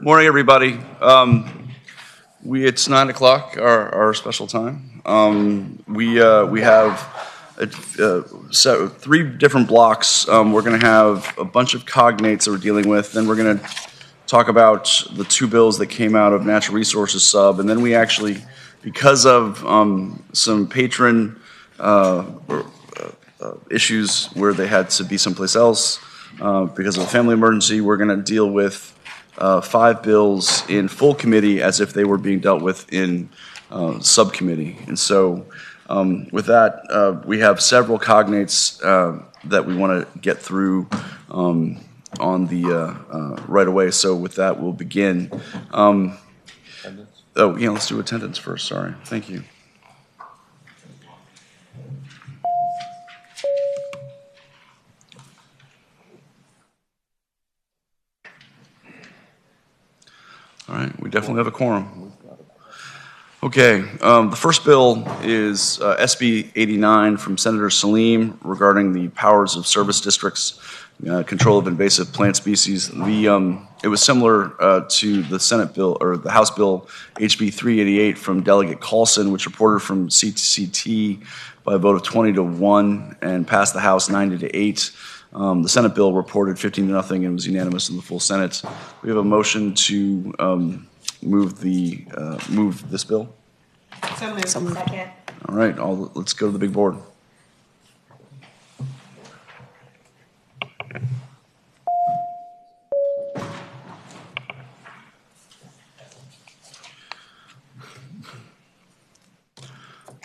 Morning, everybody. It's 9 o'clock, our special time. We have three different blocks. We're going to have a bunch of cognates that we're dealing with. Then we're going to talk about the two bills that came out of Natural Resources Sub. And then we actually, because of some patron issues where they had to be someplace else because of a family emergency, we're going to deal with 5 bills in full committee as if they were being dealt with in subcommittee. And so with that, we have several cognates that we want to get through on the right away. So with that, we'll begin. Let's do attendance first. Sorry. Thank you. All right, we definitely have a quorum. Okay, the first bill is SB 89 from Senator Salim regarding the powers of service districts, control of invasive plant species. It was similar to the Senate bill or the House bill HB 388 from Delegate Carlson, which reported from CT by a vote of 20-1 and passed the House 90-8. The Senate bill reported 15-0 and was unanimous in the full Senate. We have a motion to move this bill. So moved. Second. All right, let's go to the big board.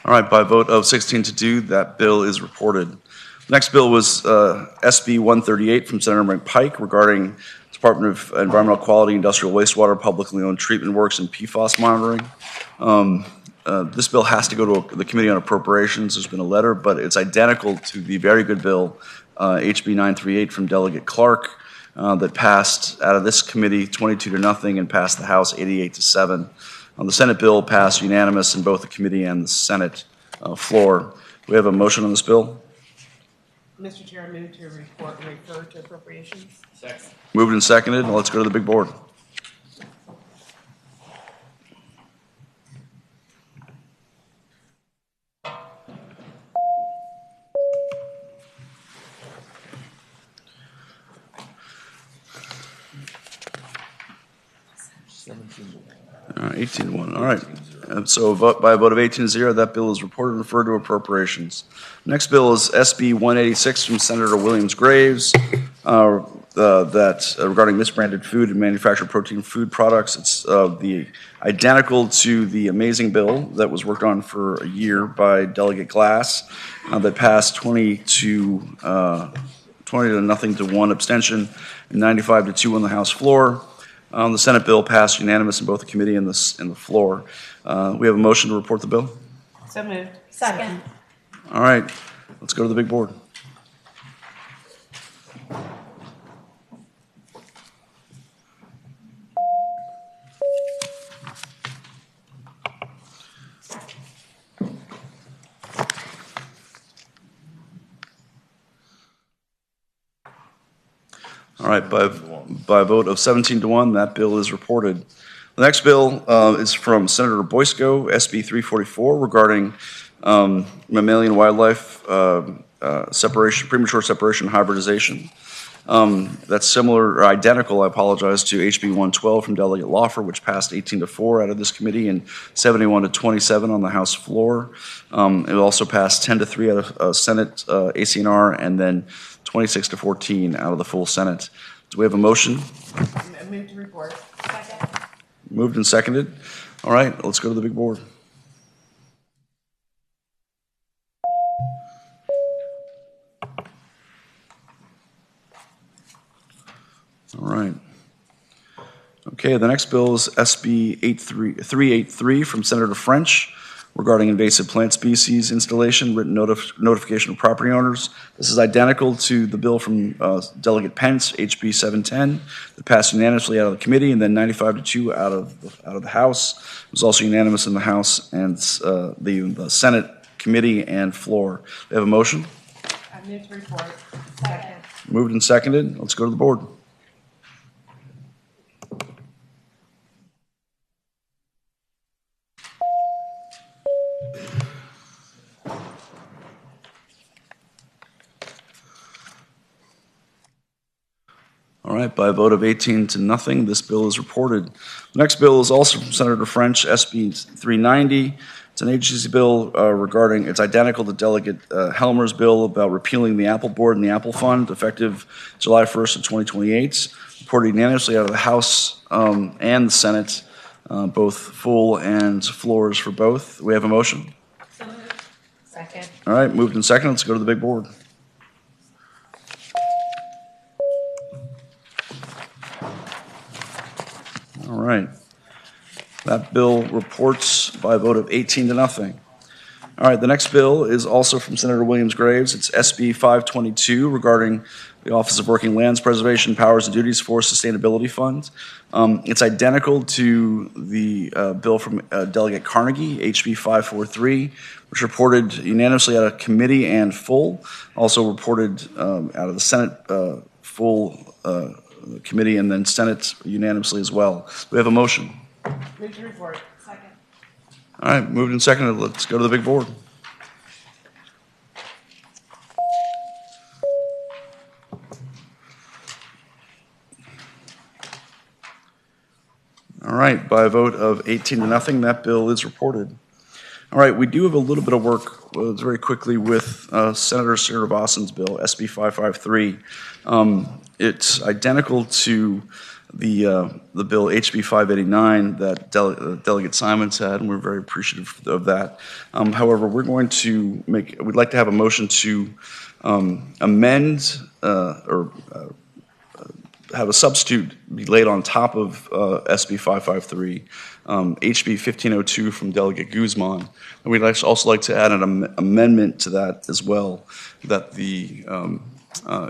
All right, by a vote of 16-2, that bill is reported. Next bill was SB 138 from Senator McPike regarding Department of Environmental Quality, Industrial Wastewater, Publicly Owned Treatment Works, and PFAS monitoring. This bill has to go to the Committee on Appropriations. There's been a letter, but it's identical to the very good bill, HB 938 from Delegate Clark, that passed out of this committee 22-0 and passed the House 88-7. The Senate bill passed unanimous in both the committee and the Senate floor. We have a motion on this bill. Mr. Chair, I move to refer to appropriations. Second. Moved and seconded. Let's go to the big board. All right, 18-1. All right. And so by a vote of 18-0, that bill is reported and referred to appropriations. Next bill is SB 186 from Senator Williams Graves regarding misbranded food and manufactured protein food products. It's identical to the amazing bill that was worked on for a year by Delegate Glass that passed 20-0 to 1 abstention and 95-2 on the House floor. The Senate bill passed unanimous in both the committee and the floor. We have a motion to report the bill. So moved. Second. All right, let's go to the big board. All right, by a vote of 17-1, that bill is reported. The next bill is from Senator Boysko, SB 344, regarding mammalian wildlife separation, premature separation, hybridization. That's similar or identical, I apologize, to HB 112 from Delegate Lawfer, which passed 18-4 out of this committee and 71-27 on the House floor. It also passed 10-3 out of Senate ACNR and then 26-14 out of the full Senate. Do we have a motion? Move to report. Second. Moved and seconded. All right, let's go to the big board. All right. Okay, the next bill is SB 383 from Senator French regarding invasive plant species installation, written notification of property owners. This is identical to the bill from Delegate Pence, HB 710, that passed unanimously out of the committee and then 95-2 out of the House. It was also unanimous in the House and the Senate committee and floor. They have a motion? I move to report. Second. Moved and seconded. Let's go to the board. All right, by a vote of 18-0, this bill is reported. The next bill is also from Senator French, SB 390. It's an agency bill regarding, it's identical to Delegate Helmer's bill about repealing the Apple Board and the Apple Fund effective July 1st of 2028. Reported unanimously out of the House and the Senate, both full and floors for both. We have a motion. So moved. Second. All right, moved and second. Let's go to the big board. All right. That bill reports by a vote of 18-0. All right, the next bill is also from Senator Williams Graves. It's SB 522 regarding the Office of Working Lands Preservation Powers and Duties for Sustainability Fund. It's identical to the bill from Delegate Carnegie, HB 543, which reported unanimously out of committee and full. Also reported out of the Senate full committee and then Senate unanimously as well. We have a motion. Move to report. Second. All right, moved and seconded. Let's go to the big board. All right, by a vote of 18-0, that bill is reported. All right, we do have a little bit of work very quickly with Senator Srinivasan's bill, SB 553. It's identical to the bill HB 589 that Delegate Simons had, and we're very appreciative of that. However, we're going to we'd like to have a motion to amend or have a substitute be laid on top of SB 553, HB 1502 from Delegate Guzman. And we'd also like to add an amendment to that as well, that the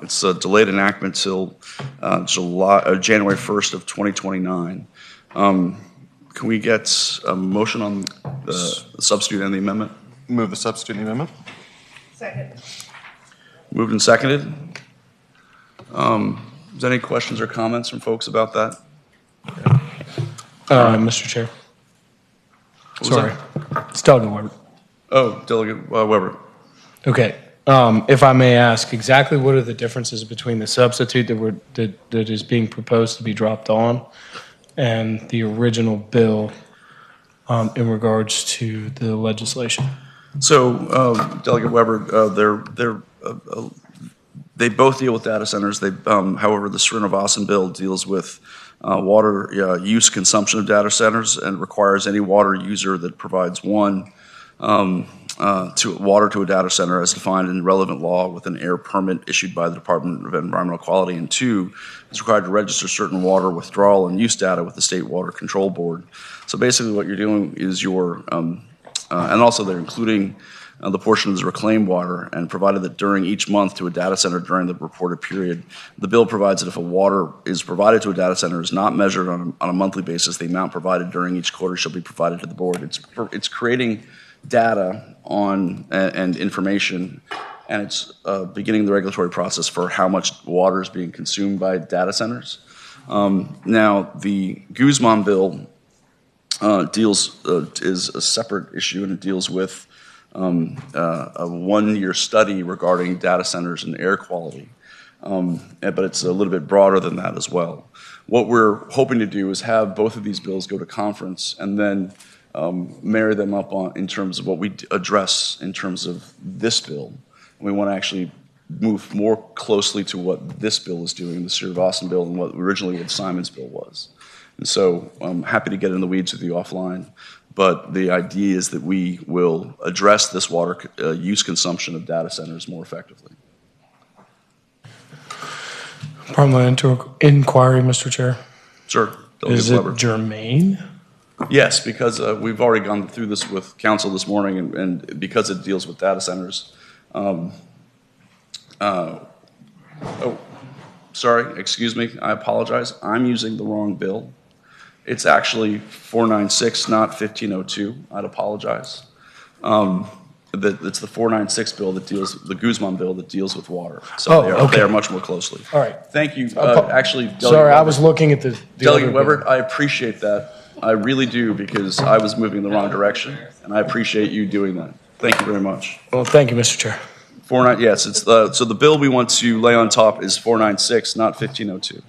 it's a delayed enactment till January 1st of 2029. Can we get a motion on the substitute and the amendment? Move the substitute and the amendment. Second. Moved and seconded. Is there any questions or comments from folks about that? Mr. Chair. Sorry. It's Delegate Weber. Oh, Delegate Weber. Okay. If I may ask, exactly what are the differences between the substitute that is being proposed to be dropped on and the original bill in regards to the legislation? So, Delegate Weber, they both deal with data centers. However, the Srinivasan bill deals with water use consumption of data centers and requires any water user that provides water to a data center as defined in relevant law with an air permit issued by the Department of Environmental Quality, and two, is required to register certain water withdrawal and use data with the State Water Control Board. So basically what you're doing is and also they're including the portion of the reclaimed water, and provided that during each month to a data center during the reported period. The bill provides that if a water is provided to a data center is not measured on a monthly basis, the amount provided during each quarter shall be provided to the board. It's creating data on and information, and it's beginning the regulatory process for how much water is being consumed by data centers. Now, the Guzman bill is a separate issue, and it deals with a one-year study regarding data centers and air quality, but it's a little bit broader than that as well. What we're hoping to do is have both of these bills go to conference and then marry them up in terms of what we address in terms of this bill. We want to actually move more closely to what this bill is doing, the Srinivasan bill, and what Simon's bill was. And so I'm happy to get in the weeds with you offline. But the idea is that we will address this water use consumption of data centers more effectively. Parliamentary inquiry, Mr. Chair. Sure. Is it germane? Yes, because we've already gone through this with council this morning, and because it deals with data centers. Sorry, excuse me, I apologize. I'm using the wrong bill. It's actually 496, not 1502. I'd apologize. It's the 496 bill that deals, the Guzman bill that deals with water. So they are much more closely. All right. Thank you. Actually, Delegate sorry, Weber, I was looking at the Delegate Weber, I appreciate that. I really do, because I was moving in the wrong direction, and I appreciate you doing that. Thank you very much. Well, thank you, Mr. Chair. Yes, so the bill we want to lay on top is 496, not 1502.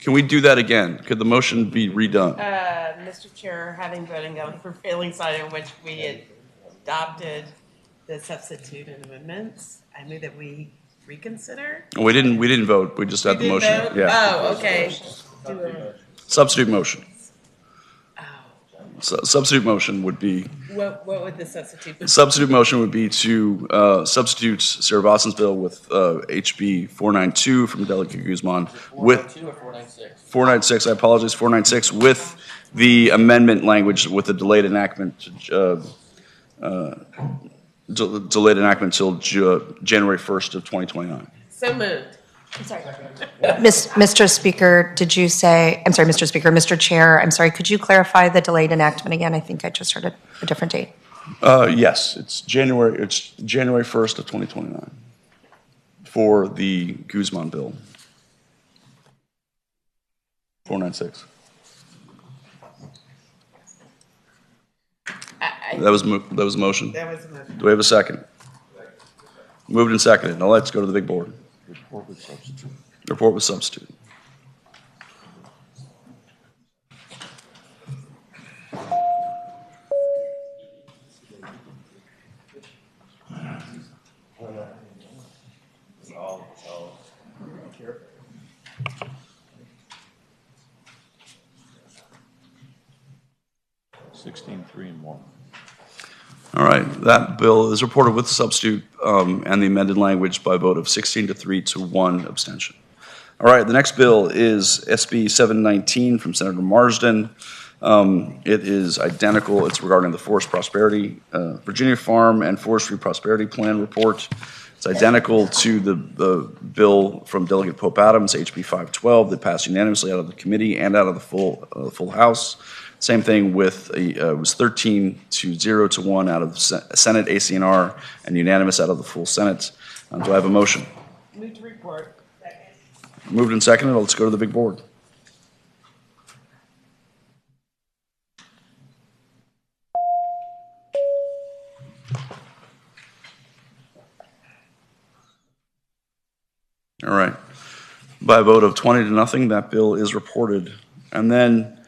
Can we do that again? Could the motion be redone? Mr. Chair, having voted on the prevailing side in which we adopted the substitute and amendments, I move that we reconsider. We didn't vote. We just had the We did motion. vote? Yeah. Oh, okay. Substitute motion. Oh, Substitute motion would be, what would the substitute be? substitute motion would be to substitute Sarah Boston's bill with HB 492 from Delegate Guzman with 492 or 496? 496, I apologize, 496 with the amendment language with the delayed enactment, delayed enactment until January 1st of 2029. So moved. I'm sorry. Mr. Speaker, did you say, I'm sorry, Mr. Speaker, Mr. Chair, I'm sorry, could you clarify the delayed enactment again? I think I just heard a different date. Yes, it's January 1st of 2029 for the Guzman bill. 496. That was a motion. That was a motion. Do we have a second? Moved and seconded. Now let's go to the big board. Report with substitute. Report with substitute. Sixteen, 3, and 1. All right, that bill is reported with the substitute and the amended language by a vote of 16 to 3 to 1 abstention. All right, the next bill is SB 719 from Senator Marsden. It is identical. It's regarding the Forest Prosperity, Virginia Farm and Forestry Prosperity Plan report. It's identical to the bill from Delegate Pope Adams, HB 512, that passed unanimously out of the committee and out of the full House. Same thing with, it was 13 to 0 to 1 out of the Senate ACNR and unanimous out of the full Senate. Do I have a motion? Move to report. Second. Moved and seconded. Let's go to the big board. All right. By a vote of 20 to nothing, that bill is reported. And then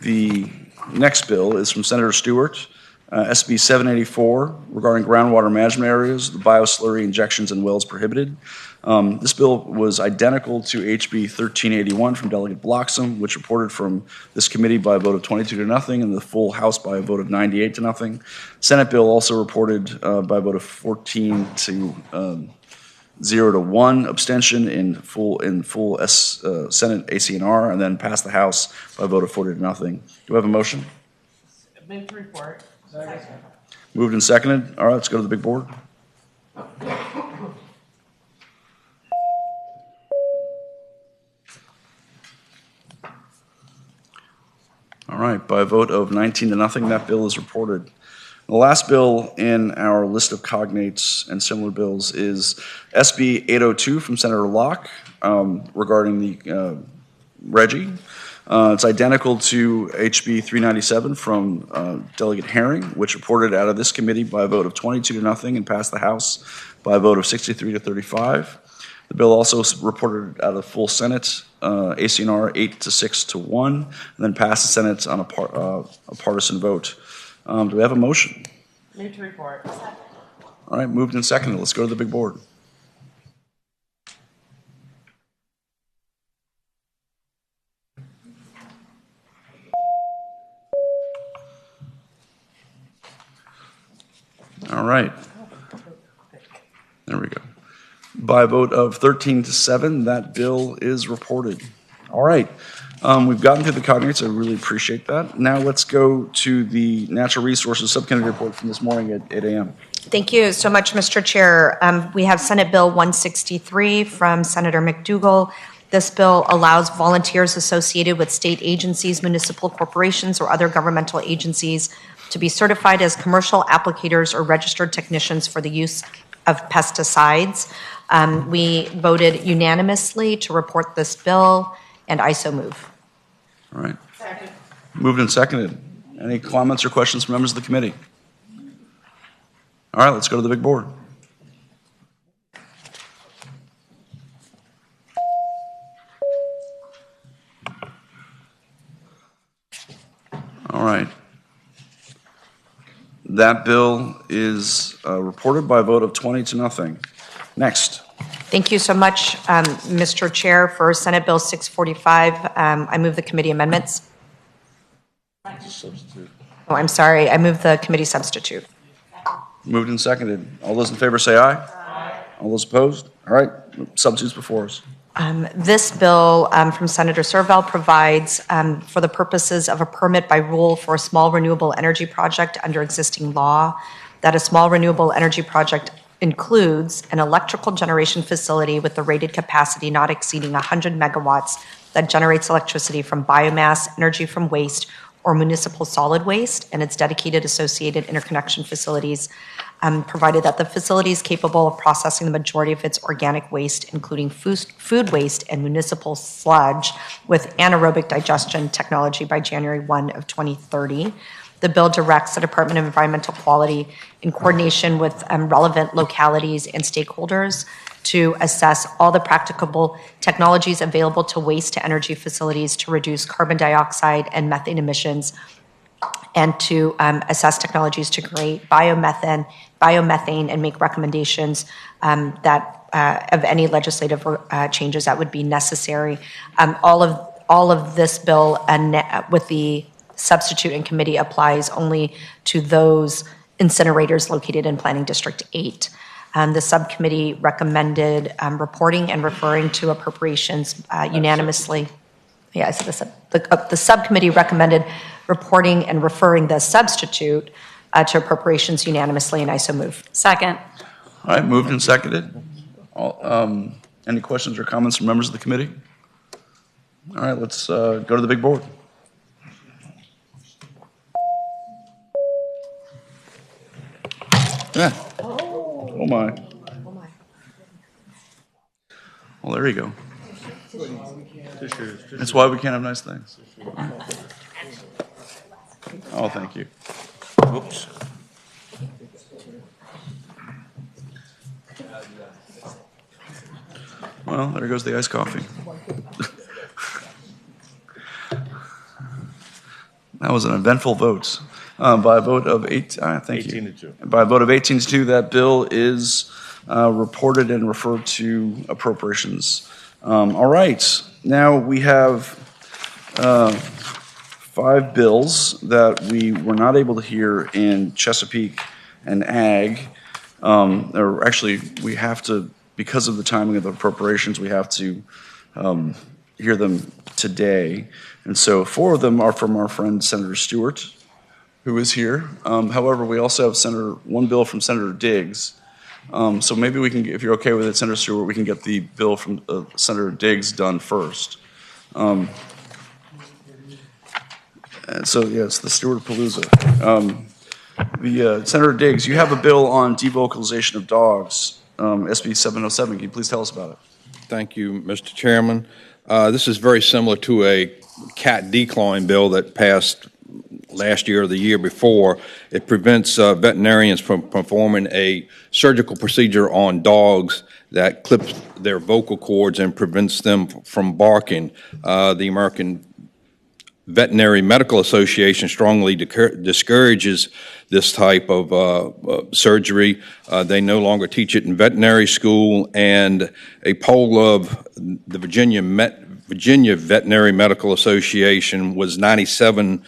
the next bill is from Senator Stewart, SB 784, regarding groundwater management areas, the bioslurry injections and wells prohibited. This bill was identical to HB 1381 from Delegate Bloxham, which reported from this committee by a vote of 22 to nothing, and the full House by a vote of 98 to nothing. Senate bill also reported by a vote of 14 to 0 to 1 abstention in full Senate ACNR, and then passed the House by a vote of 40 to nothing. Do I have a motion? Move to report. Second. Moved and seconded. All right, let's go to the big board. All right, by a vote of 19 to nothing, that bill is reported. The last bill in our list of cognates and similar bills is SB 802 from Senator Locke regarding the Reggie. It's identical to HB 397 from Delegate Herring, which reported out of this committee by a vote of 22 to nothing and passed the House by a vote of 63 to 35. The bill also reported out of the full Senate, ACNR 8 to 6 to 1, and then passed the Senate on a partisan vote. Do we have a motion? Move to report. All right, moved and seconded. Let's go to the big board. All right. There we go. By a vote of 13 to 7, that bill is reported. All right. We've gotten through the cognates. I really appreciate that. Now let's go to the Natural Resources Subcommittee report from this morning at 8 a.m. Thank you so much, Mr. Chair. We have Senate Bill 163 from Senator McDougall. This bill allows volunteers associated with state agencies, municipal corporations, or other governmental agencies to be certified as commercial applicators or registered technicians for the use of pesticides. We voted unanimously to report this bill, and I so move. All right. Second. Moved and seconded. Any comments or questions from members of the committee? All right, let's go to the big board. All right. That bill is reported by a vote of 20 to nothing. Next. Thank you so much, Mr. Chair. For Senate Bill 645, I move the committee amendments. Substitute. Oh, I'm sorry. I move the committee substitute. Moved and seconded. All those in favor say aye. Aye. All those opposed? All right. Substitutes before us. This bill from Senator Servell provides for the purposes of a permit by rule for a small renewable energy project under existing law, that a small renewable energy project includes an electrical generation facility with the rated capacity not exceeding 100 megawatts that generates electricity from biomass, energy from waste, or municipal solid waste, and its dedicated associated interconnection facilities, provided that the facility is capable of processing the majority of its organic waste, including food waste and municipal sludge, with anaerobic digestion technology by January 1 of 2030. The bill directs the Department of Environmental Quality, in coordination with relevant localities and stakeholders, to assess all the practicable technologies available to waste-to-energy facilities to reduce carbon dioxide and methane emissions, and to assess technologies to create biomethane, and make recommendations that of any legislative changes that would be necessary. All of this bill with the substitute in committee applies only to those incinerators located in Planning District 8. The subcommittee recommended reporting and referring to appropriations unanimously. Yeah, I said the subcommittee recommended reporting and referring the substitute to appropriations unanimously, and I so move. Second. All right, moved and seconded. Any questions or comments from members of the committee? All right, let's go to the big board. Yeah. Oh my. Well, there you go. That's why we can't have nice things. Oh, thank you. Whoops. Well, there goes the iced coffee. That was an eventful vote. By a vote of 18 to 2. By a vote of 18 to 2, that bill is reported and referred to appropriations. All right. Now we have 5 bills that we were not able to hear in Chesapeake and Ag. Or actually, we have to, because of the timing of the appropriations, we have to hear them today. And so 4 of them are from our friend Senator Stewart, who is here. However, we also have one bill from Senator Diggs. So maybe we can, if you're okay with it, Senator Stewart, we can get the bill from Senator Diggs done first. And so, yeah, it's the Stewart Palooza. Senator Diggs, you have a bill on devocalization of dogs, SB 707. Can you please tell us about it? Thank you, Mr. Chairman. This is very similar to a cat declawing bill that passed last year or the year before. It prevents veterinarians from performing a surgical procedure on dogs that clips their vocal cords and prevents them from barking. The American Veterinary Medical Association strongly discourages this type of surgery. They no longer teach it in veterinary school, and a poll of the Virginia Veterinary Medical Association was 97%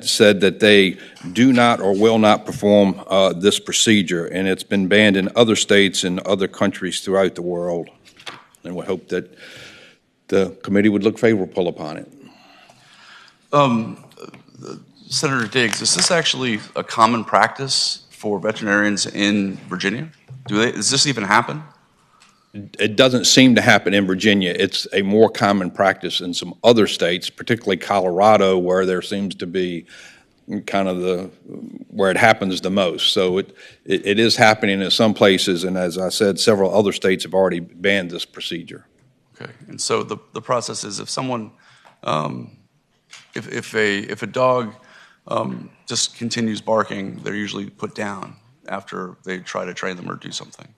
said that they do not or will not perform this procedure, and it's been banned in other states and other countries throughout the world. And we hope that the committee would look favorable upon it. Senator Diggs, is this actually a common practice for veterinarians in Virginia? Does this even happen? It doesn't seem to happen in Virginia. It's a more common practice in some other states, particularly Colorado, where there seems to be kind of where it happens the most. So it is happening in some places, and as I said, several other states have already banned this procedure. Okay, and so the process is if someone, if a dog just continues barking, they're usually put down after they try to train them or do something.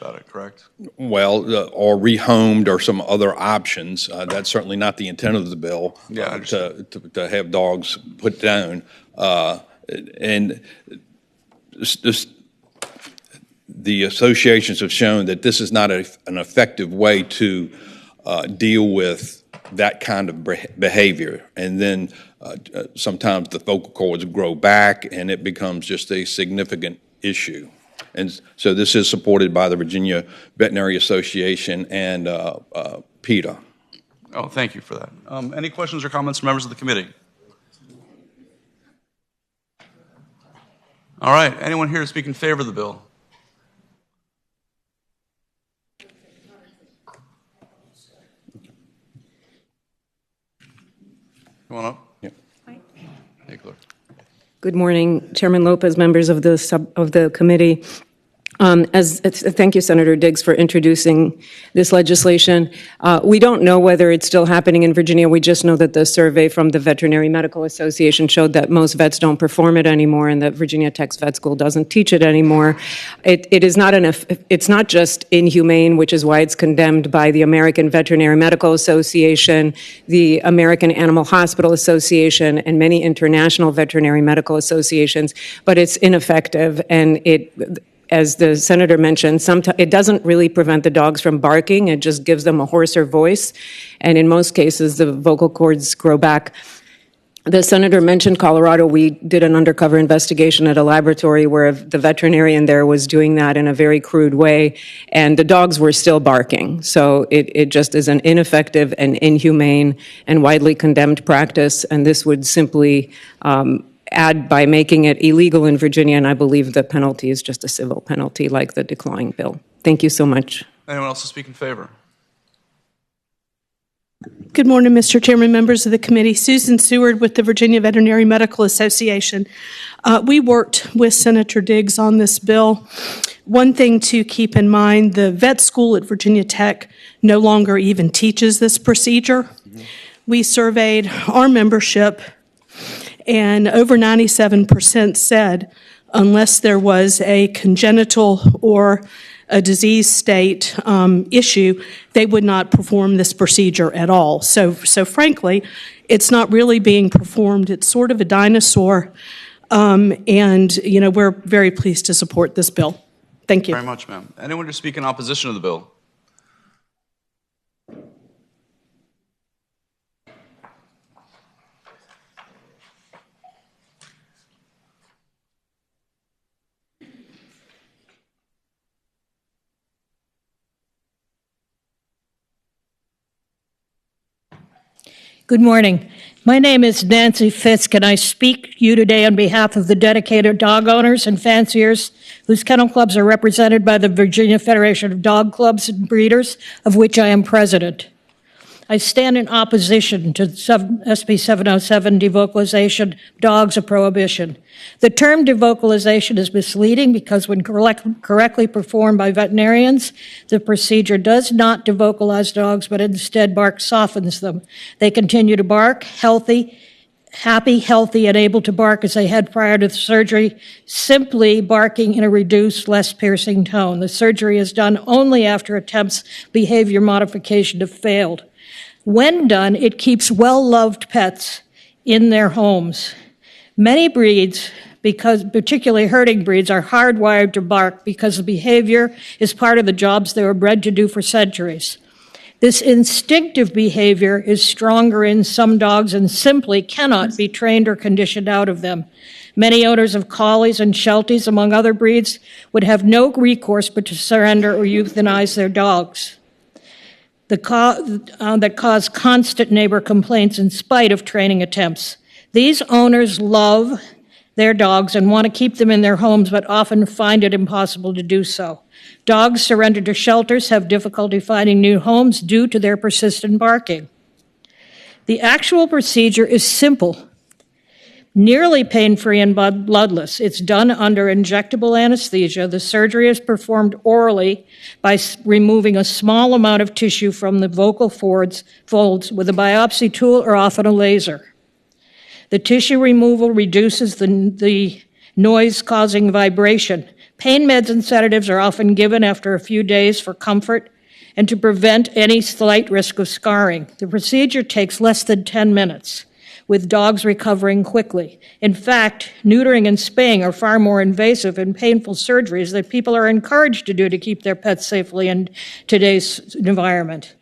about it, correct? Well, or rehomed or some other options. That's certainly not the intent of the bill. Yeah, I understand. To have dogs put down. And the associations have shown that this is not an effective way to deal with that kind of behavior. And then sometimes the vocal cords grow back and it becomes just a significant issue. And so this is supported by the Virginia Veterinary Association and PETA. Oh, thank you for that. Any questions or comments from members of the committee? All right, anyone here to speak in favor of the bill? Come on up. Yep. Hey, clerk. Good morning, Chairman Lopez, members of the committee. Thank you, Senator Diggs, for introducing this legislation. We don't know whether it's still happening in Virginia. We just know that the survey from the Veterinary Medical Association showed that most vets don't perform it anymore, and that Virginia Tech's vet school doesn't teach it anymore. It's not just inhumane, which is why it's condemned by the American Veterinary Medical Association, the American Animal Hospital Association, and many international veterinary medical associations, but it's ineffective, and as the senator mentioned, it doesn't really prevent the dogs from barking. It just gives them a hoarser voice. And in most cases, the vocal cords grow back. The senator mentioned Colorado. We did an undercover investigation at a laboratory where the veterinarian there was doing that in a very crude way, and the dogs were still barking. So it just is an ineffective and inhumane and widely condemned practice, and this would simply add by making it illegal in Virginia, and I believe the penalty is just a civil penalty like the declawing bill. Thank you so much. Anyone else to speak in favor? Good morning, Mr. Chairman, members of the committee. Susan Seward with the Virginia Veterinary Medical Association. We worked with Senator Diggs on this bill. One thing to keep in mind, the vet school at Virginia Tech no longer even teaches this procedure. We surveyed our membership, and over 97% said unless there was a congenital or a disease state issue, they would not perform this procedure at all. So frankly, it's not really being performed. It's sort of a dinosaur, and we're very pleased to support this bill. Thank you. Very much, ma'am. Anyone to speak in opposition to the bill? Good morning. My name is Nancy Fisk, and I speak to you today on behalf of the dedicated dog owners and fanciers whose kennel clubs are represented by the Virginia Federation of Dog Clubs and Breeders, of which I am president. I stand in opposition to SB 707 devocalization, dogs of prohibition. The term devocalization is misleading because when correctly performed by veterinarians, the procedure does not devocalize dogs, but instead bark softens them. They continue to bark, happy, healthy, and able to bark as they had prior to the surgery, simply barking in a reduced, less piercing tone. The surgery is done only after attempts behavior modification have failed. When done, it keeps well-loved pets in their homes. Many breeds, particularly herding breeds, are hardwired to bark because the behavior is part of the jobs they were bred to do for centuries. This instinctive behavior is stronger in some dogs and simply cannot be trained or conditioned out of them. Many owners of collies and shelties, among other breeds, would have no recourse but to surrender or euthanize their dogs. That cause constant neighbor complaints in spite of training attempts. These owners love their dogs and want to keep them in their homes, but often find it impossible to do so. Dogs surrendered to shelters have difficulty finding new homes due to their persistent barking. The actual procedure is simple, nearly pain-free and bloodless. It's done under injectable anesthesia. The surgery is performed orally by removing a small amount of tissue from the vocal folds with a biopsy tool or often a laser. The tissue removal reduces the noise-causing vibration, Pain meds and sedatives are often given after a few days for comfort and to prevent any slight risk of scarring. The procedure takes less than 10 minutes, with dogs recovering quickly. In fact, neutering and spaying are far more invasive and painful surgeries that people are encouraged to do to keep their pets safely in today's environment.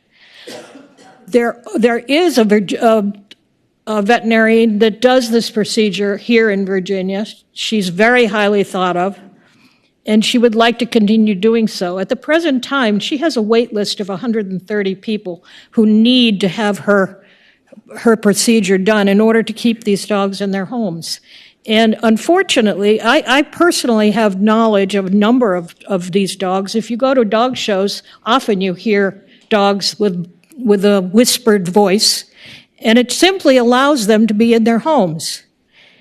There is a veterinarian that does this procedure here in Virginia. She's very highly thought of, and she would like to continue doing so. At the present time, she has a wait list of 130 people who need to have her procedure done in order to keep these dogs in their homes. And unfortunately, I personally have knowledge of a number of these dogs. If you go to dog shows, often you hear dogs with a whispered voice, and it simply allows them to be in their homes.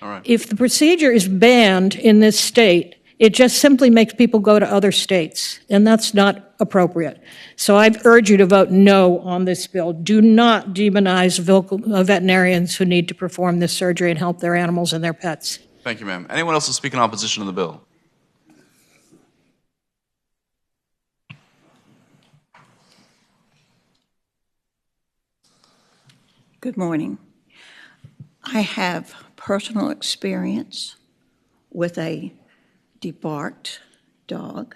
All right. If the procedure is banned in this state, it just simply makes people go to other states, and that's not appropriate. So I urge you to vote no on this bill. Do not demonize veterinarians who need to perform this surgery and help their animals and their pets. Thank you, ma'am. Anyone else to speak in opposition to the bill? Good morning. I have personal experience with a debarked dog.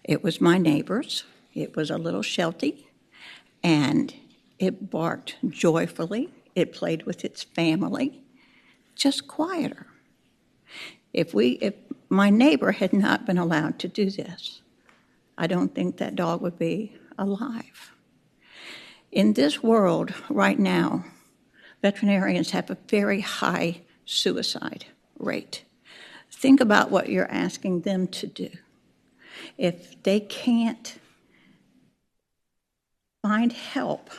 It was my neighbor's. It was a little Sheltie, and it barked joyfully. It played with its family, just quieter. If my neighbor had not been allowed to do this, I don't think that dog would be alive. In this world right now, veterinarians have a very high suicide rate. Think about what you're asking them to do. If they can't find help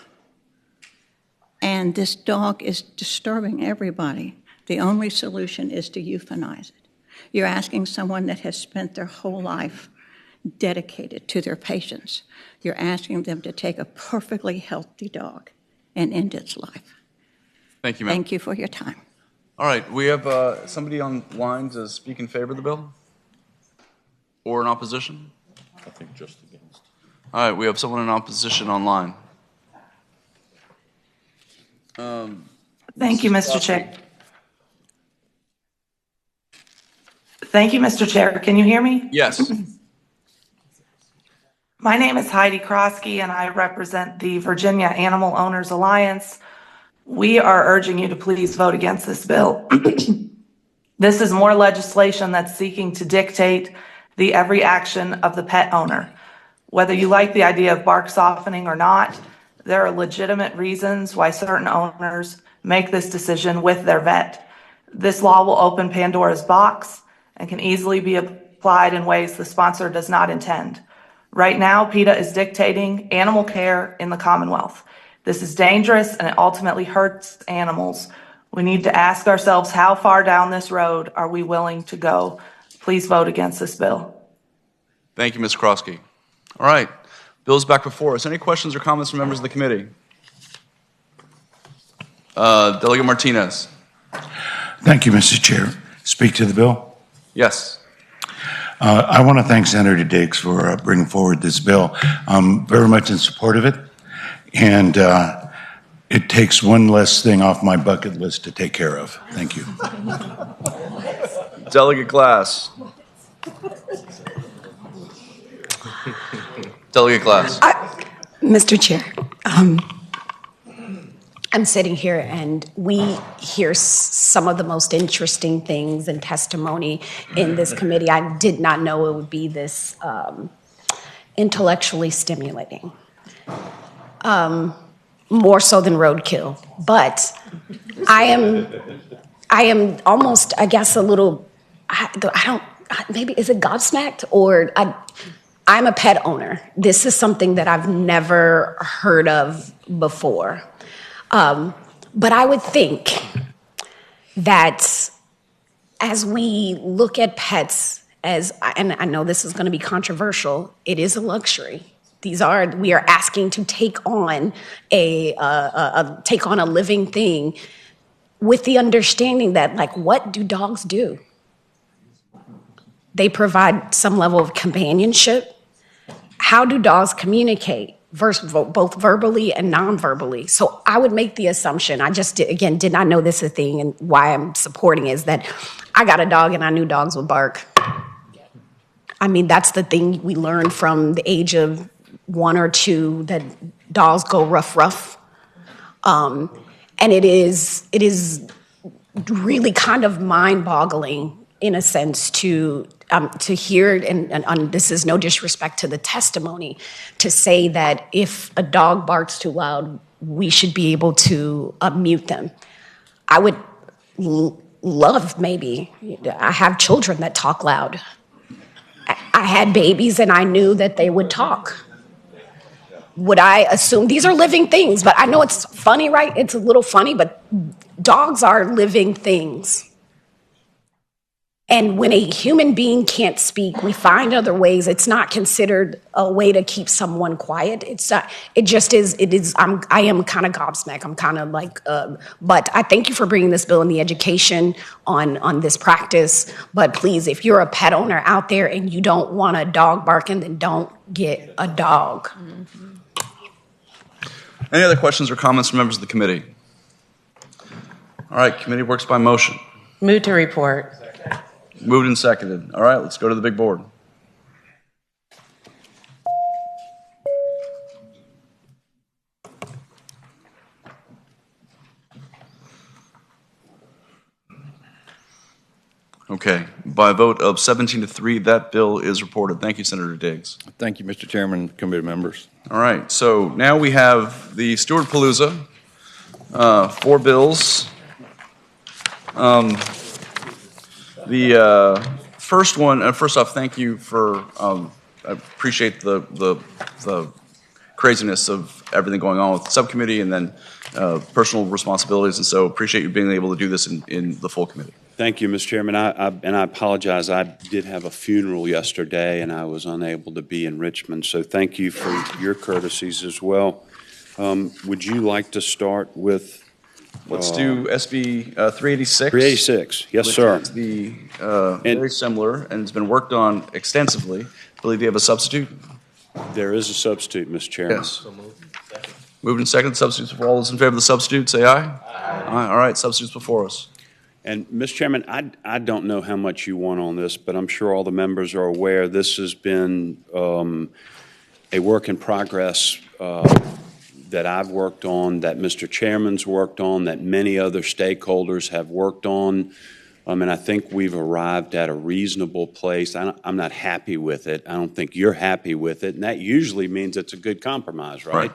and this dog is disturbing everybody, the only solution is to euthanize it. You're asking someone that has spent their whole life dedicated to their patients. You're asking them to take a perfectly healthy dog and end its life. Thank you, ma'am. Thank you for your time. All right, we have somebody online to speak in favor of the bill? Or in opposition? I think just against. All right, we have someone in opposition online. Thank you, Mr. Chair. Thank you, Mr. Chair. Can you hear me? Yes. My name is Heidi Krosky, and I represent the Virginia Animal Owners Alliance. We are urging you to please vote against this bill. This is more legislation that's seeking to dictate the every action of the pet owner. Whether you like the idea of bark softening or not, there are legitimate reasons why certain owners make this decision with their vet. This law will open Pandora's box and can easily be applied in ways the sponsor does not intend. Right now, PETA is dictating animal care in the Commonwealth. This is dangerous and it ultimately hurts animals. We need to ask ourselves, how far down this road are we willing to go? Please vote against this bill. Thank you, Ms. Krosky. All right, bill's back before us. Any questions or comments from members of the committee? Delegate Martinez. Thank you, Mr. Chair. Speak to the bill. Yes. I want to thank Senator Diggs for bringing forward this bill. I'm very much in support of it, and it takes one less thing off my bucket list to take care of. Thank you. Delegate Glass. Delegate Glass. Mr. Chair, I'm sitting here and we hear some of the most interesting things and testimony in this committee. I did not know it would be this intellectually stimulating, more so than roadkill. But I am almost, I guess, a little, maybe, is it gobsmacked? Or I'm a pet owner. This is something that I've never heard of before. But I would think that as we look at pets as, and I know this is going to be controversial, it is a luxury. We are asking to take on a living thing with the understanding that, like, what do dogs do? They provide some level of companionship. How do dogs communicate, both verbally and non-verbally? So I would make the assumption, I just, again, did not know this is a thing, and why I'm supporting is that I got a dog and I knew dogs would bark. I mean, that's the thing we learned from the age of 1 or 2, that dogs go rough. And it is really kind of mind-boggling in a sense to hear, and this is no disrespect to the testimony, to say that if a dog barks too loud, we should be able to mute them. I would love, maybe, I have children that talk loud. I had babies and I knew that they would talk. Would I assume these are living things? But I know it's funny, right? It's a little funny, but dogs are living things. And when a human being can't speak, we find other ways. It's not considered a way to keep someone quiet. It's not, it just is, it is, I am kind of gobsmacked. I'm kind of like, but I thank you for bringing this bill and the education on this practice. But please, if you're a pet owner out there and you don't want a dog barking, then don't get a dog. Any other questions or comments from members of the committee? All right, committee works by motion. Move to report. Moved and seconded. All right, let's go to the big board. Okay, by a vote of 17-3, that bill is reported. Thank you, Senator Diggs. Thank you, Mr. Chairman, committee members. All right, so now we have the Stewart Palooza, 4 bills. The first one, first off, thank you for, I appreciate the craziness of everything going on with the subcommittee and then personal responsibilities, and so appreciate you being able to do this in the full committee. Thank you, Mr. Chairman. I apologize. I did have a funeral yesterday, and I was unable to be in Richmond. So thank you for your courtesies as well. Would you like to start with? Let's do SB 386. 386, yes, sir. Which is very similar and has been worked on extensively. I believe you have a substitute. There is a substitute, Mr. Chairman. Yes. Moved and seconded. Substitutes before. All those in favor of the substitute, say aye. Aye. All right, substitutes before us. And, Mr. Chairman, I don't know how much you want on this, but I'm sure all the members are aware this has been a work in progress that I've worked on, that Mr. Chairman's worked on, that many other stakeholders have worked on. And I think we've arrived at a reasonable place. I'm not happy with it. I don't think you're happy with it. And that usually means it's a good compromise, right?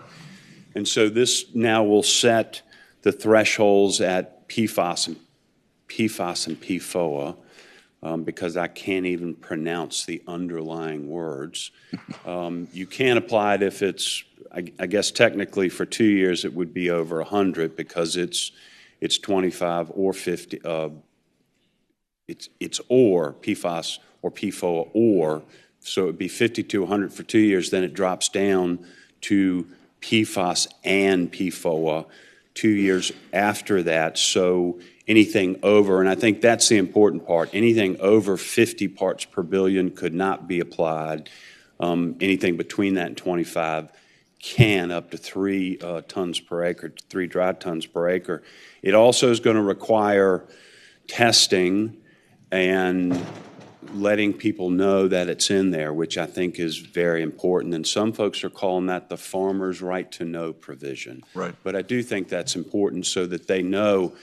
And so this now will set the thresholds at PFAS and PFOA, because I can't even pronounce the underlying words. You can't apply it if it's, I guess technically for 2 years it would be over 100 because it's 25 or 50. It's or PFAS or PFOA or, so it would be 50 to 100 for 2 years. Then it drops down to PFAS and PFOA 2 years after that. So anything over, and I think that's the important part, anything over 50 parts per billion could not be applied. Anything between that and 25 can, up to 3 tons per acre, 3 dry tons per acre. It also is going to require testing and letting people know that it's in there, which I think is very important. And some folks are calling that the farmer's right to know provision. Right. But I do think that's important so that they know.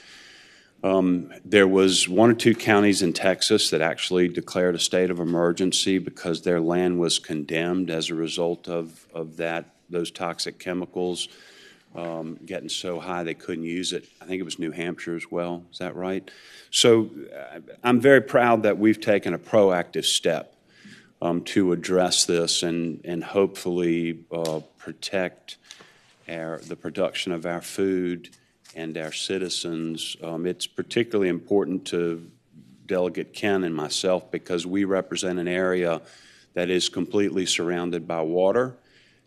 There was 1 or 2 counties in Texas that actually declared a state of emergency because their land was condemned as a result of those toxic chemicals getting so high they couldn't use it. I think it was New Hampshire as well. Is that right? So I'm very proud that we've taken a proactive step to address this and hopefully protect the production of our food and our citizens. It's particularly important to Delegate Ken and myself because we represent an area that is completely surrounded by water,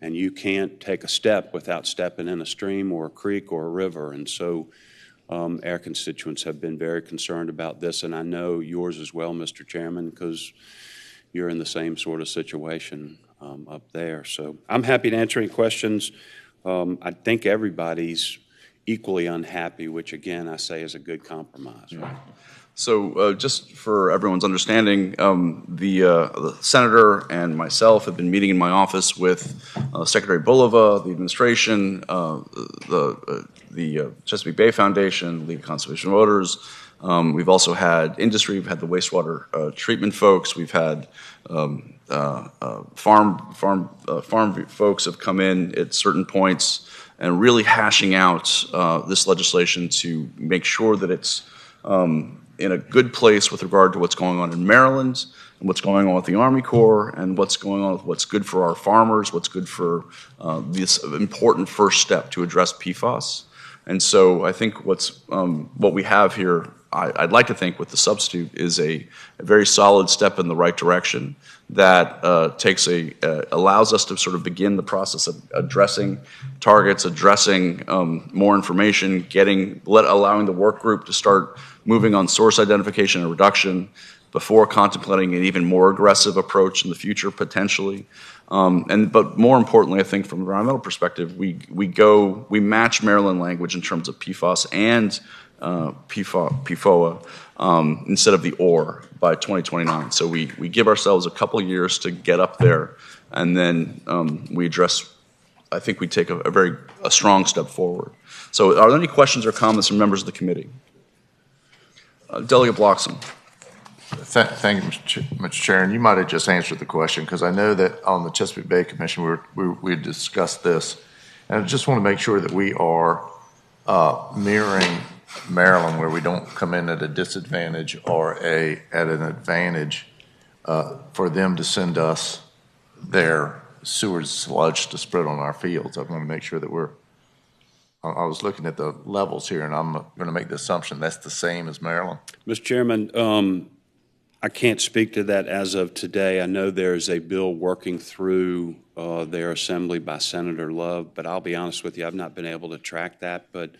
and you can't take a step without stepping in a stream or a creek or a river. And so our constituents have been very concerned about this, and I know yours as well, Mr. Chairman, because you're in the same sort of situation up there. So I'm happy to answer any questions. I think everybody's equally unhappy, which again, I say is a good compromise. Right? So just for everyone's understanding, the senator and myself have been meeting in my office with Secretary Bulova, the administration, the Chesapeake Bay Foundation, League of Conservation Voters. We've also had industry. We've had the wastewater treatment folks. We've had farm folks have come in at certain points and really hashing out this legislation to make sure that it's in a good place with regard to what's going on in Maryland and what's going on with the Army Corps and what's going on with what's good for our farmers, what's good for this important first step to address PFAS. And so I think what we have here, I'd like to think with the substitute, is a very solid step in the right direction that allows us to sort of begin the process of addressing targets, addressing more information, allowing the work group to start moving on source identification and reduction before contemplating an even more aggressive approach in the future potentially. But more importantly, I think from an environmental perspective, we match Maryland language in terms of PFAS and PFOA instead of the or by 2029. So we give ourselves a couple of years to get up there, and then we address. I think we take a strong step forward. So are there any questions or comments from members of the committee? Delegate Bloxham. Thank you, Mr. Chair. And you might have just answered the question, because I know that on the Chesapeake Bay Commission we discussed this, and I just want to make sure that we are mirroring Maryland, where we don't come in at a disadvantage or at an advantage for them to send us their sewage sludge to spread on our fields. I want to make sure that I was looking at the levels here, and I'm going to make the assumption that's the same as Maryland. Mr. Chairman, I can't speak to that as of today. I know there's a bill working through their assembly by Senator Love, but I'll be honest with you, I've not been able to track that. But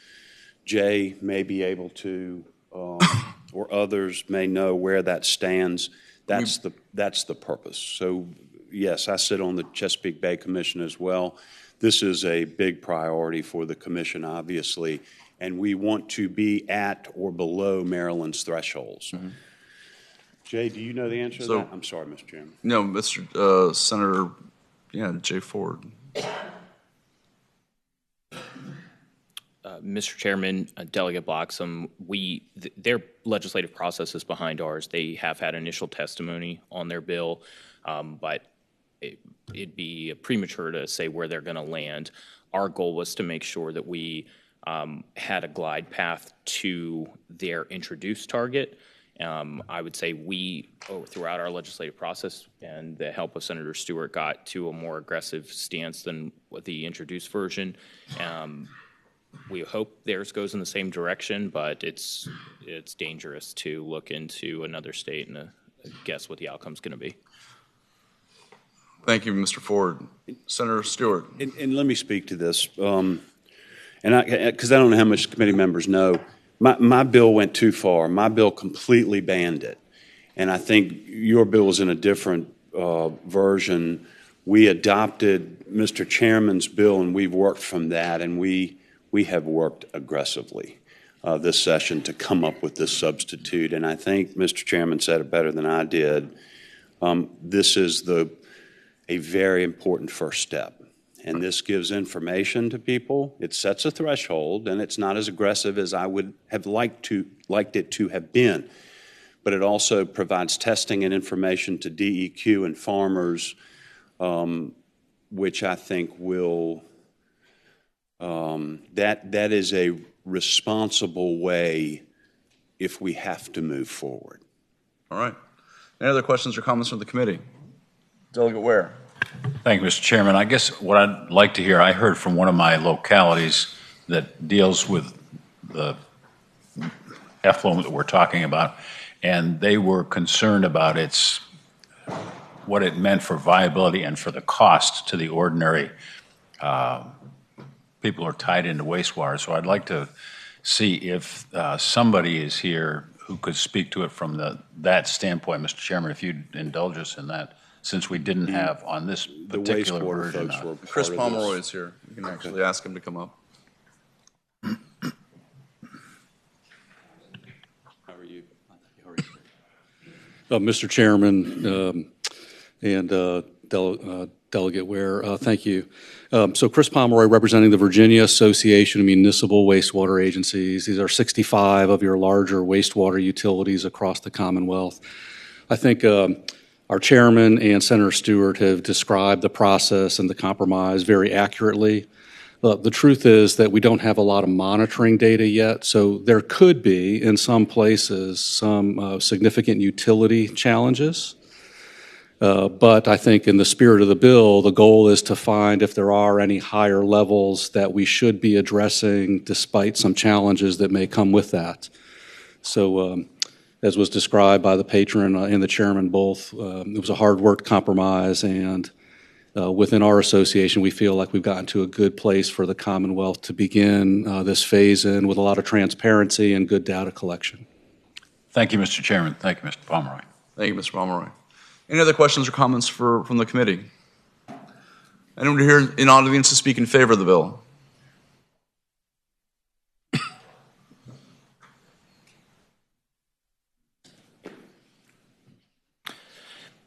Jay may be able to, or others may know where that stands. That's the purpose. So yes, I sit on the Chesapeake Bay Commission as well. This is a big priority for the commission, obviously, and we want to be at or below Maryland's thresholds. Mm-hmm. Jay, do you know the answer to that? I'm sorry, Mr. Chairman. No, Mr. Senator, Jay Ford. Mr. Chairman, Delegate Bloxham, their legislative process is behind ours. They have had initial testimony on their bill, but it'd be premature to say where they're going to land. Our goal was to make sure that we had a glide path to their introduced target. I would say throughout our legislative process and the help of Senator Stewart, got to a more aggressive stance than what the introduced version. We hope theirs goes in the same direction, but it's dangerous to look into another state and guess what the outcome's going to be. Thank you, Mr. Ford. Senator Stewart. And let me speak to this, because I don't know how much committee members know. My bill went too far. My bill completely banned it. And I think your bill is in a different version. We adopted Mr. Chairman's bill, and we've worked from that, and we have worked aggressively this session to come up with this substitute. And I think Mr. Chairman said it better than I did. This is a very important first step. And this gives information to people. It sets a threshold, and it's not as aggressive as I would have liked it to have been. But it also provides testing and information to DEQ and farmers, which I think will, that is a responsible way if we have to move forward. All right. Any other questions or comments from the committee? Delegate Ware. Thank you, Mr. Chairman. I guess what I'd like to hear, I heard from one of my localities that deals with the effluent that we're talking about, and they were concerned about what it meant for viability and for the cost to the ordinary people who are tied into wastewater. So I'd like to see if somebody is here who could speak to it from that standpoint, Mr. Chairman, if you'd indulge us in that, since we didn't have on this The particular wastewater version. folks were Chris part of this. Pomeroy is here. You can actually ask him to come up. How are you? Mr. Chairman and Delegate Ware, thank you. So Chris Pomeroy, representing the Virginia Association of Municipal Wastewater Agencies. These are 65 of your larger wastewater utilities across the Commonwealth. I think our chairman and Senator Stewart have described the process and the compromise very accurately. The truth is that we don't have a lot of monitoring data yet, so there could be, in some places, some significant utility challenges. But I think in the spirit of the bill, the goal is to find if there are any higher levels that we should be addressing despite some challenges that may come with that. So as was described by the patron and the chairman both, it was a hard-worked compromise, and within our association, we feel like we've gotten to a good place for the Commonwealth to begin this phase-in with a lot of transparency and good data collection. Thank you, Mr. Chairman. Thank you, Mr. Pomeroy. Thank you, Mr. Pomeroy. Any other questions or comments from the committee? Anyone here in audience to speak in favor of the bill?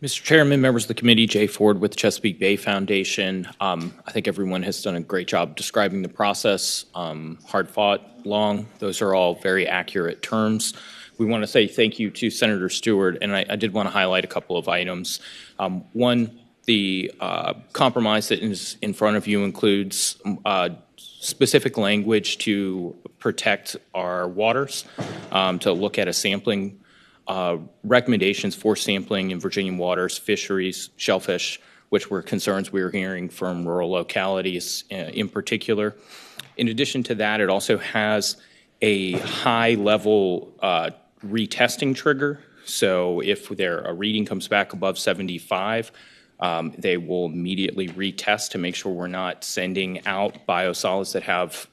Mr. Chairman, members of the committee, Jay Ford with the Chesapeake Bay Foundation. I think everyone has done a great job describing the process. Hard fought, long, those are all very accurate terms. We want to say thank you to Senator Stewart, and I did want to highlight a couple of items. One, the compromise that is in front of you includes specific language to protect our waters, to look at a sampling recommendations for sampling in Virginia waters, fisheries, shellfish, which were concerns we were hearing from rural localities in particular. In addition to that, it also has a high-level retesting trigger. So if a reading comes back above 75, they will immediately retest to make sure we're not sending out biosolids that have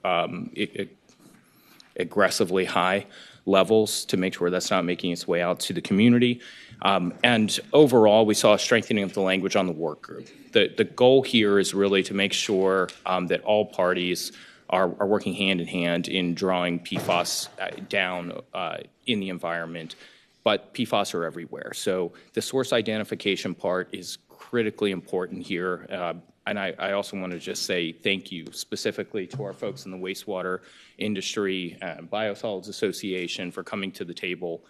aggressively high levels, to make sure that's not making its way out to the community. And overall, we saw a strengthening of the language on the work group. The goal here is really to make sure that all parties are working hand in hand in drawing PFAS down in the environment, but PFAS are everywhere. So the source identification part is critically important here. And I also want to just say thank you specifically to our folks in the wastewater industry, Biosolids Association, for coming to the table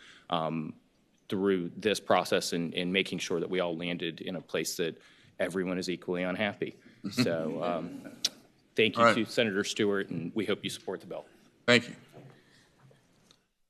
through this process and making sure that we all landed in a place that everyone is equally unhappy. So thank you to Senator Stewart, and we hope you support the bill. Thank you.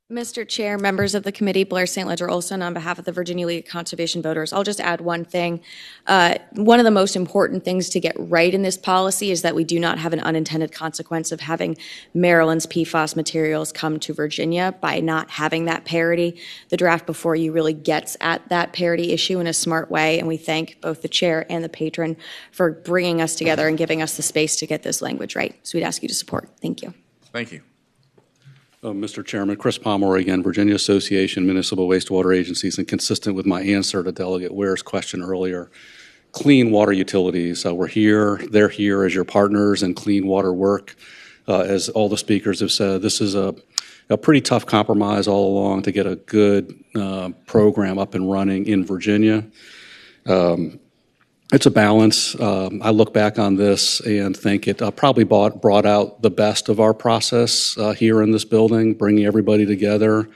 Mr. Chair, members of the committee, Blair St. Ledger Olson on behalf of the Virginia League of Conservation Voters. I'll just add one thing. One of the most important things to get right in this policy is that we do not have an unintended consequence of having Maryland's PFAS materials come to Virginia by not having that parity. The draft before you really gets at that parity issue in a smart way, and we thank both the chair and the patron for bringing us together and giving us the space to get this language right. So we'd ask you to support. Thank you. Thank you. Mr. Chairman, Chris Pomeroy again, Virginia Association Municipal Wastewater Agencies, and consistent with my answer to Delegate Ware's question earlier, clean water utilities. We're here, they're here as your partners in clean water work. As all the speakers have said, this is a pretty tough compromise all along to get a good program up and running in Virginia. It's a balance. I look back on this and think it probably brought out the best of our process here in this building, bringing everybody together,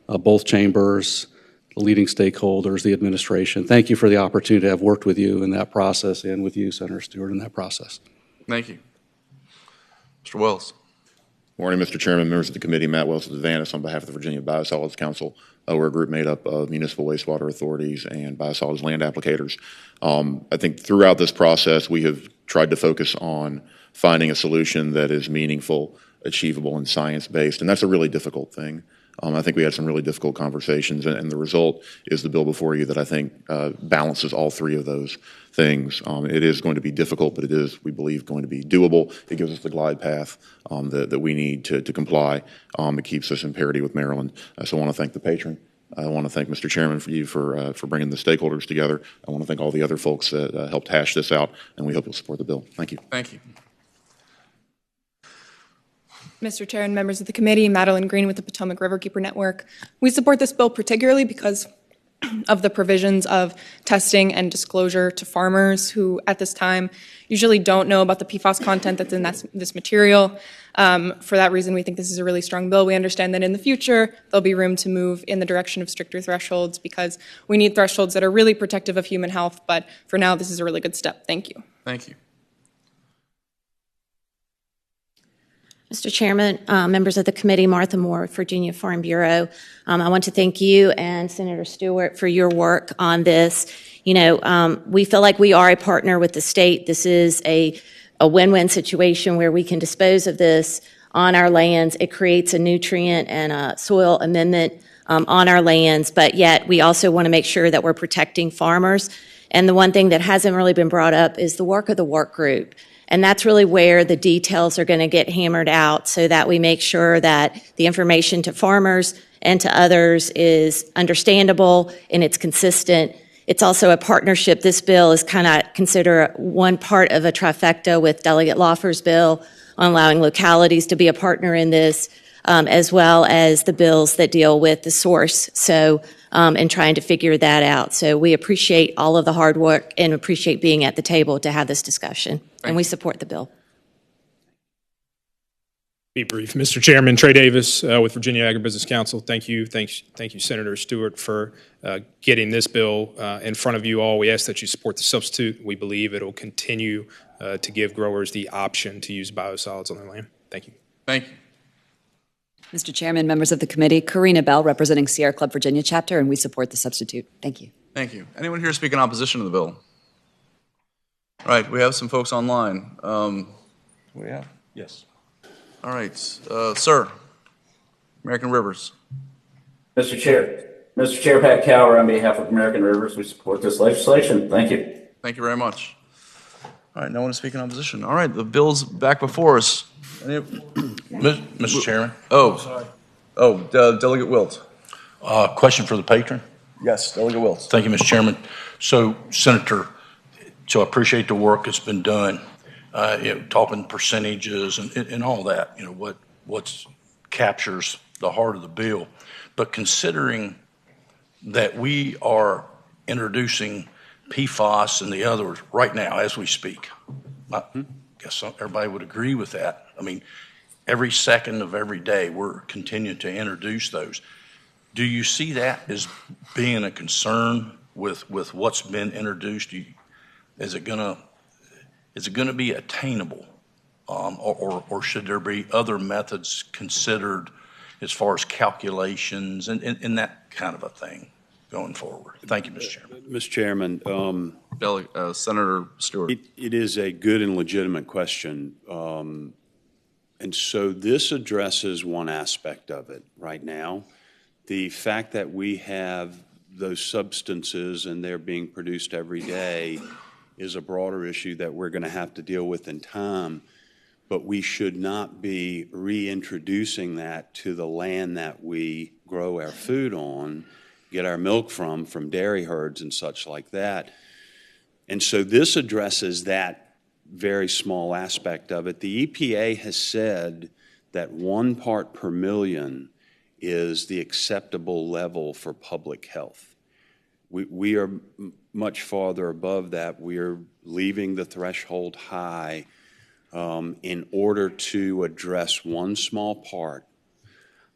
both chambers, the leading stakeholders, the administration. Thank you for the opportunity to have worked with you in that process and with you, Senator Stewart, in that process. Thank you. Mr. Wells. Morning, Mr. Chairman, members of the committee. Matt Wells of Advantis on behalf of the Virginia Biosolids Council. We're a group made up of municipal wastewater authorities and biosolids land applicators. I think throughout this process, we have tried to focus on finding a solution that is meaningful, achievable, and science-based, and that's a really difficult thing. I think we had some really difficult conversations, and the result is the bill before you that I think balances all three of those things. It is going to be difficult, but it is, we believe, going to be doable. It gives us the glide path that we need to comply. It keeps us in parity with Maryland. So I want to thank the patron. I want to thank Mr. Chairman for you for bringing the stakeholders together. I want to thank all the other folks that helped hash this out, and we hope you'll support the bill. Thank you. Thank you. Mr. Chair and members of the committee, Madeline Green with the Potomac Riverkeeper Network. We support this bill particularly because of the provisions of testing and disclosure to farmers who at this time usually don't know about the PFAS content that's in this material. For that reason, we think this is a really strong bill. We understand that in the future, there'll be room to move in the direction of stricter thresholds because we need thresholds that are really protective of human health. But for now, this is a really good step. Thank you. Thank you. Mr. Chairman, members of the committee, Martha Moore, Virginia Farm Bureau. I want to thank you and Senator Stewart for your work on this. You know, we feel like we are a partner with the state. This is a win-win situation where we can dispose of this on our lands. It creates a nutrient and a soil amendment on our lands, but yet we also want to make sure that we're protecting farmers. And the one thing that hasn't really been brought up is the work of the work group. And that's really where the details are going to get hammered out so that we make sure that the information to farmers and to others is understandable and it's consistent. It's also a partnership. This bill is kind of considered one part of a trifecta with Delegate Laufer's bill on allowing localities to be a partner in this, as well as the bills that deal with the source. So, and trying to figure that out. So we appreciate all of the hard work and appreciate being at the table to have this discussion. And we support the bill. Be brief. Mr. Chairman, Trey Davis with Virginia Agribusiness Council. Thank you, Senator Stewart, for getting this bill in front of you all. We ask that you support the substitute. We believe it will continue to give growers the option to use biosolids on their land. Thank you. Thank you. Mr. Chairman, members of the committee, Karina Bell, representing Sierra Club Virginia chapter, and we support the substitute. Thank you. Thank you. Anyone here speak in opposition to the bill? All right, we have some folks online. We have? Yes. All right, sir, American Rivers. Mr. Chair, Pat Cower on behalf of American Rivers, we support this legislation. Thank you. Thank you very much. All right, no one to speak in opposition. All right, the bill's back before us. Mr. Chairman. Delegate Wilt. Question for the patron? Yes, Delegate Wilt. Thank you, Mr. Chairman. So, Senator, I appreciate the work that's been done, talking percentages and all that, what captures the heart of the bill. But considering that we are introducing PFAS and the others right now as we speak, I guess everybody would agree with that. I mean, every second of every day, we're continuing to introduce those. Do you see that as being a concern with what's been introduced? Is it gonna be attainable, or should there be other methods considered as far as calculations and that kind of a thing going forward? Thank you, Mr. Chairman. Mr. Chairman, Senator Stewart. It is a good and legitimate question. And so this addresses one aspect of it right now. The fact that we have those substances and they're being produced every day is a broader issue that we're going to have to deal with in time, but we should not be reintroducing that to the land that we grow our food on, get our milk from dairy herds and such like that. And so this addresses that very small aspect of it. The EPA has said that 1 part per million is the acceptable level for public health. We are much farther above that. We are leaving the threshold high in order to address one small part.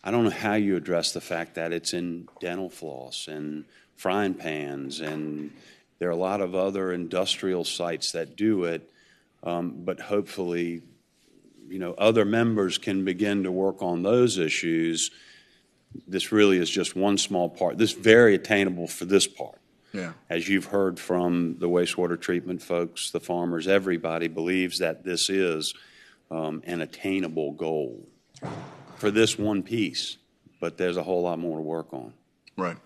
I don't know how you address the fact that it's in dental floss and frying pans, and there are a lot of other industrial sites that do it. But hopefully, other members can begin to work on those issues. This really is just one small part. This is very attainable for this part. Yeah. As you've heard from the wastewater treatment folks, the farmers, everybody believes that this is an attainable goal for this one piece. but there's a whole lot more to work on. Right.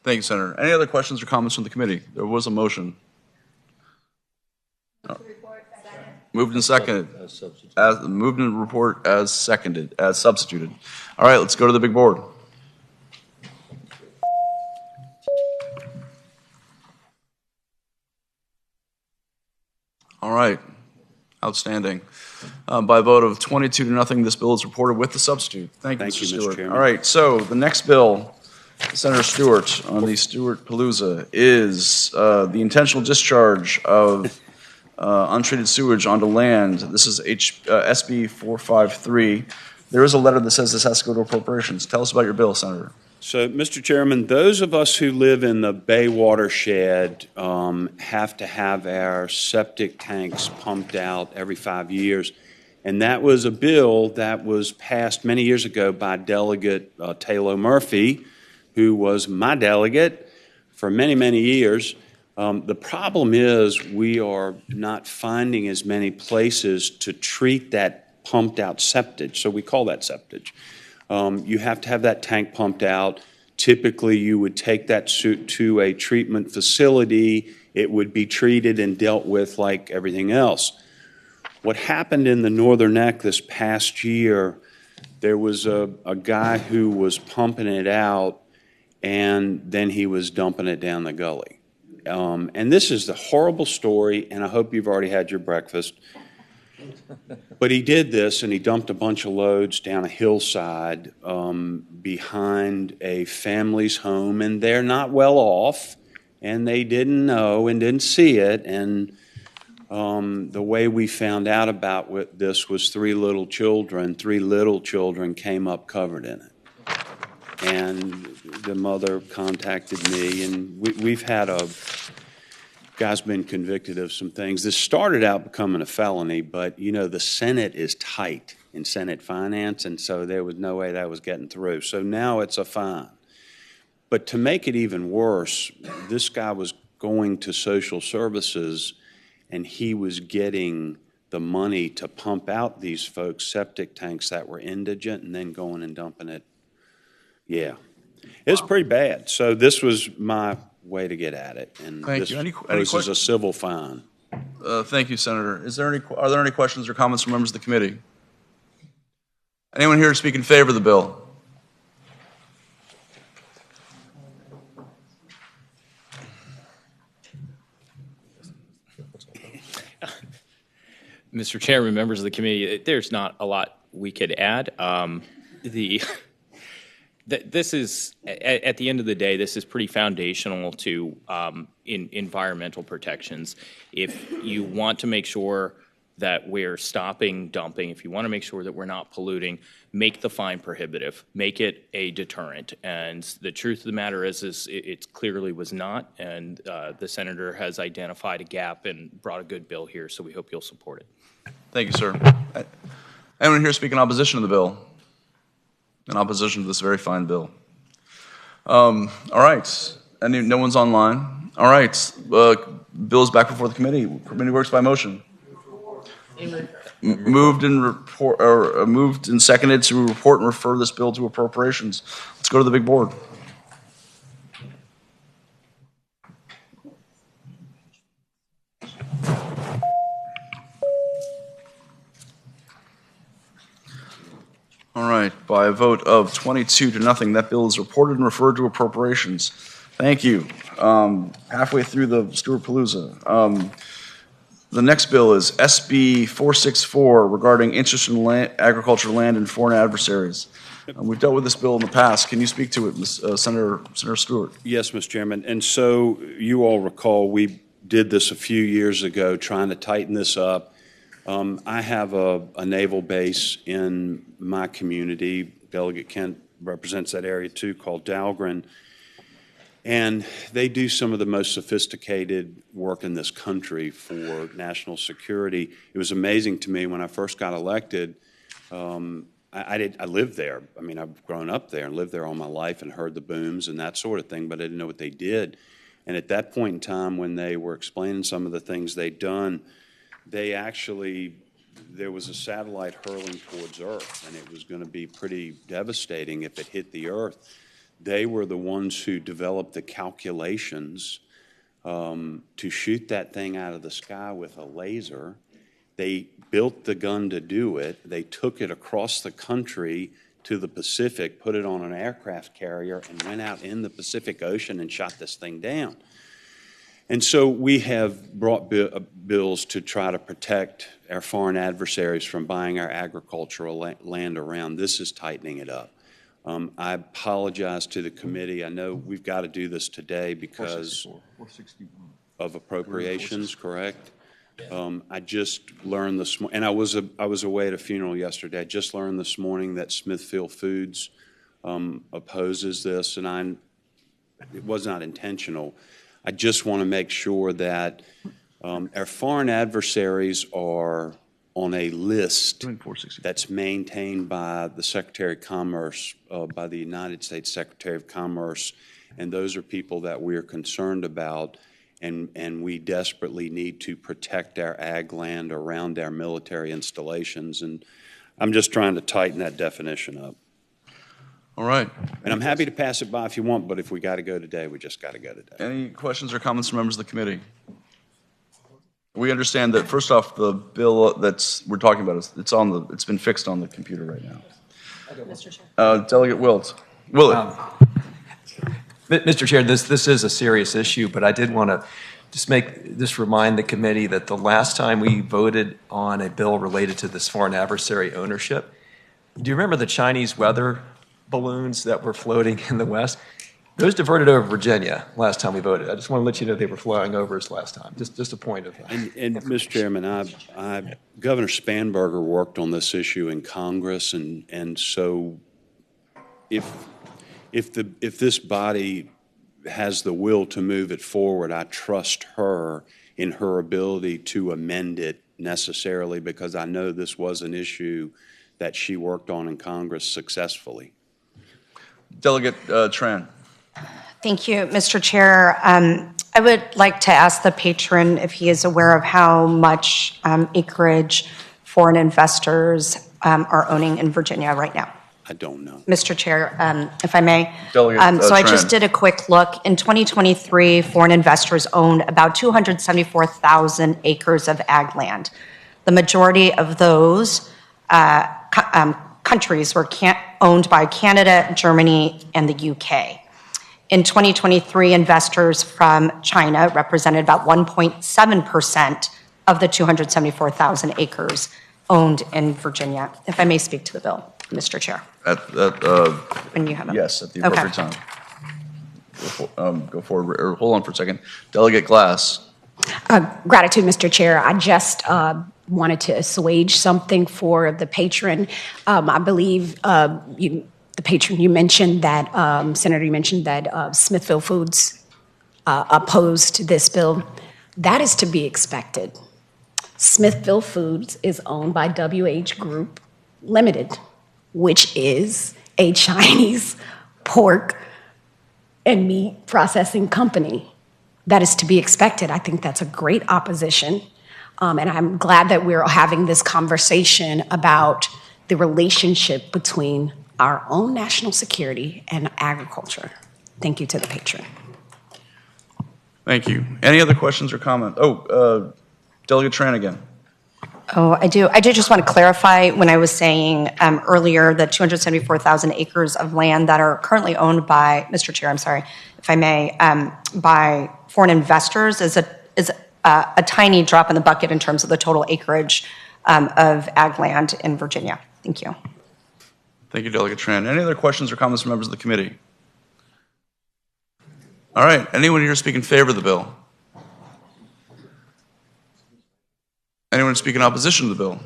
Thank you, Senator. Any other questions or comments from the committee? There was a motion. Moved and seconded. Moved and report as seconded, as substituted. All right, let's go to the big board. All right. Outstanding. By a vote of 22-0, this bill is reported with the substitute. Thank you, Mr. Stewart. Chairman. All right, so the next bill, Senator Stewart, on the Stewart-Palooza, is the intentional discharge of untreated sewage onto land. This is SB 453. There is a letter that says this has to go to appropriations. Tell us about your bill, Senator. So, Mr. Chairman, those of us who live in the Bay watershed have to have our septic tanks pumped out every 5 years. And that was a bill that was passed many years ago by Delegate Taylor Murphy, who was my delegate for many, many years. The problem is we are not finding as many places to treat that pumped out septic. So we call that septic. You have to have that tank pumped out. Typically, you would take that to a treatment facility. It would be treated and dealt with like everything else. What happened in the Northern Neck this past year, there was a guy who was pumping it out, and then he was dumping it down the gully. And this is the horrible story, and I hope you've already had your breakfast. But he did this, and he dumped a bunch of loads down a hillside behind a family's home, and they're not well off, and they didn't know and didn't see it. And the way we found out about this was three little children came up covered in it. And the mother contacted me, and we've had a guy's been convicted of some things. This started out becoming a felony, but, you know, the Senate is tight in Senate finance, and so there was no way that was getting through. So now it's a fine. But to make it even worse, this guy was going to social services, and he was getting the money to pump out these folks' septic tanks that were indigent and then going and dumping it. Yeah, it's pretty bad. So this was my way to get at it, and Thank you. this is a civil fine. Thank you, Senator. Are there any questions or comments from members of the committee? Anyone here to speak in favor of the bill? Mr. Chairman, members of the committee, there's not a lot we could add. This is, at the end of the day, this is pretty foundational to environmental protections. If you want to make sure that we're stopping dumping, if you want to make sure that we're not polluting, make the fine prohibitive, make it a deterrent. And the truth of the matter is it clearly was not, and the senator has identified a gap and brought a good bill here, so we hope you'll support it. Thank you, sir. Anyone here speak in opposition to the bill? In opposition to this very fine bill? All right. No one's online. All right. Bill is back before the committee. Committee works by motion. Moved and seconded to report and refer this bill to appropriations. Let's go to the big board. All right, by a vote of 22-0, that bill is reported and referred to appropriations. Thank you. Halfway through the Stewart-Palooza. The next bill is SB 464 regarding interest in agricultural land and foreign adversaries. We've dealt with this bill in the past. Can you speak to it, Senator Stewart? Yes, Mr. Chairman. And so you all recall we did this a few years ago trying to tighten this up. I have a naval base in my community. Delegate Kent represents that area too, called Dahlgren. And they do some of the most sophisticated work in this country for national security. It was amazing to me when I first got elected. I lived there. I mean, I've grown up there and lived there all my life and heard the booms and that sort of thing, but I didn't know what they did. And at that point in time when they were explaining some of the things they'd done, they there was a satellite hurling towards Earth, and it was going to be pretty devastating if it hit the Earth. They were the ones who developed the calculations to shoot that thing out of the sky with a laser. They built the gun to do it. They took it across the country to the Pacific, put it on an aircraft carrier, and went out in the Pacific Ocean and shot this thing down. And so we have brought bills to try to protect our foreign adversaries from buying our agricultural land around. This is tightening it up. I apologize to the committee. I know we've got to do this today because of appropriations, correct? I just learned this morning, and I was away at a funeral yesterday. I just learned this morning that Smithfield Foods opposes this, and it was not intentional. I just want to make sure that our foreign adversaries are on a list that's maintained by the Secretary of Commerce, by the United States Secretary of Commerce, and those are people that we're concerned about, and we desperately need to protect our ag land around our military installations, and I'm just trying to tighten that definition up. All right. And I'm happy to pass it by if you want, but if we got to go today, we just got to go today. Any questions or comments from members of the committee? We understand that, first off, the bill we're talking about, it's been fixed on the computer right now. Mr. Chair. Delegate Willett. Mr. Chair, this is a serious issue, but I did want to just remind the committee that the last time we voted on a bill related to this foreign adversary ownership, do you remember the Chinese weather balloons that were floating in the West? Those diverted over Virginia last time we voted. I just want to let you know they were flying over us last time. Just a point of that. And Mr. Chairman, Governor Spanberger worked on this issue in Congress, and so if this body has the will to move it forward, I trust her in her ability to amend it necessarily, because I know this was an issue that she worked on in Congress successfully. Delegate Tran. Thank you, Mr. Chair. I would like to ask the patron if he is aware of how much acreage foreign investors are owning in Virginia right now. I don't know. Mr. Chair, if I may. Delegate so I Tran. just did a quick look. In 2023, foreign investors owned about 274,000 acres of ag land. The majority of those countries were owned by Canada, Germany, and the UK. In 2023, investors from China represented about 1.7% of the 274,000 acres owned in Virginia. If I may speak to the bill, Mr. Chair. When you have it. Yes, at the appropriate time. Go forward, or hold on for a second. Delegate Glass. Gratitude, Mr. Chair. I just wanted to assuage something for the patron. I believe the patron, you mentioned that, Senator, you mentioned that Smithfield Foods opposed this bill. That is to be expected. Smithfield Foods is owned by WH Group Limited, which is a Chinese pork and meat processing company. That is to be expected. I think that's a great opposition. And I'm glad that we're having this conversation about the relationship between our own national security and agriculture. Thank you to the patron. Thank you. Any other questions or comments? Delegate Tran again. Oh, I do. I did just want to clarify when I was saying earlier that 274,000 acres of land that are currently owned by, Mr. Chair, I'm sorry, if I may, by foreign investors is a tiny drop in the bucket in terms of the total acreage of ag land in Virginia. Thank you. Thank you, Delegate Tran. Any other questions or comments from members of the committee? All right. Anyone here speak in favor of the bill? Anyone speak in opposition to the bill?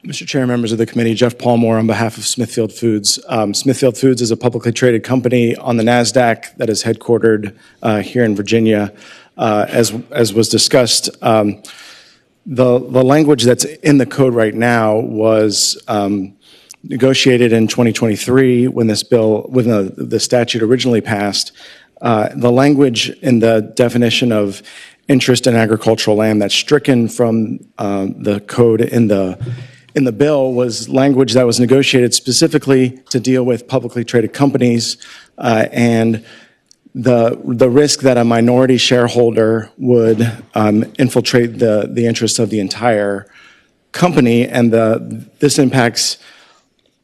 Mr. Chair, members of the committee, Jeff Palmore on behalf of Smithfield Foods. Smithfield Foods is a publicly traded company on the NASDAQ that is headquartered here in Virginia. As was discussed, the language that's in the code right now was negotiated in 2023 when this bill, when the statute originally passed. The language in the definition of interest in agricultural land that's stricken from the code in the bill was language that was negotiated specifically to deal with publicly traded companies and the risk that a minority shareholder would infiltrate the interests of the entire company, and this impacts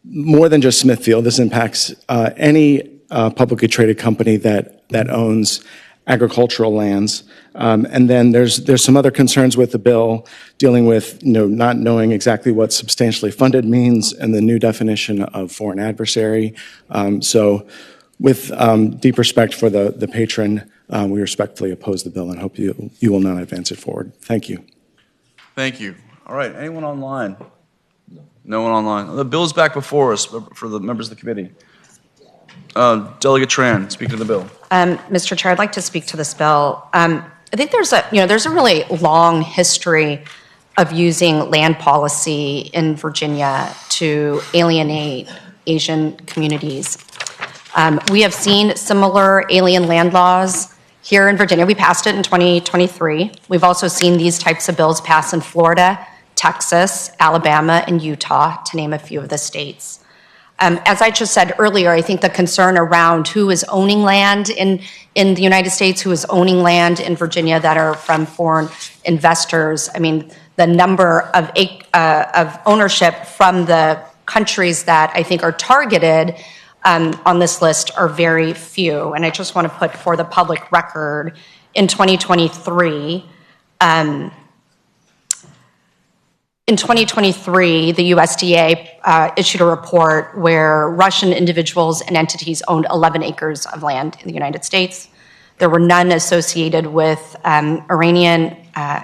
more than just Smithfield. This impacts any publicly traded company that owns agricultural lands. And then there's some other concerns with the bill dealing with not knowing exactly what substantially funded means and the new definition of foreign adversary. So with deep respect for the patron, we respectfully oppose the bill and hope you will not advance it forward. Thank you. Thank you. All right, anyone online? No one online. The bill is back before us for the members of the committee. Delegate Tran, speaking to the bill. Mr. Chair, I'd like to speak to this bill. I think there's a really long history of using land policy in Virginia to alienate Asian communities. We have seen similar alien land laws here in Virginia. We passed it in 2023. We've also seen these types of bills pass in Florida, Texas, Alabama, and Utah, to name a few of the states. As I just said earlier, I think the concern around who is owning land in the United States, who is owning land in Virginia that are from foreign investors, I mean, the number of ownership from the countries that I think are targeted on this list are very few. And I just want to put for the public record, in 2023, the USDA issued a report where Russian individuals and entities owned 11 acres of land in the United States. There were none associated with Iranian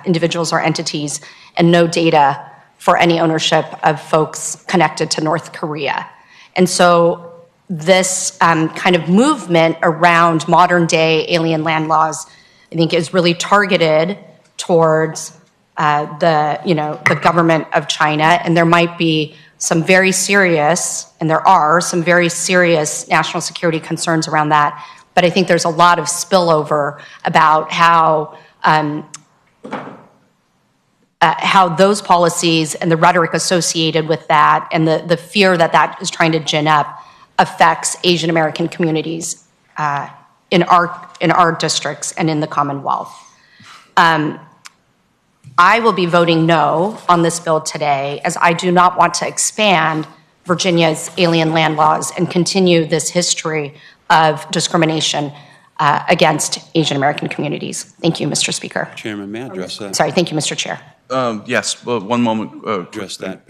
individuals or entities, and no data for any ownership of folks connected to North Korea. And so this kind of movement around modern day alien land laws, I think, is really targeted towards the government of China, and there might be some very serious, and there are some very serious national security concerns around that. But I think there's a lot of spillover about how those policies and the rhetoric associated with that, and the fear that is trying to gin up, affects Asian American communities in our districts and in the Commonwealth. I will be voting no on this bill today, as I do not want to expand Virginia's alien land laws and continue this history of discrimination against Asian American communities. Thank you, Mr. Speaker. Chairman, may I address that? Sorry, thank you, Mr. Chair. Yes, well, one moment. Address that.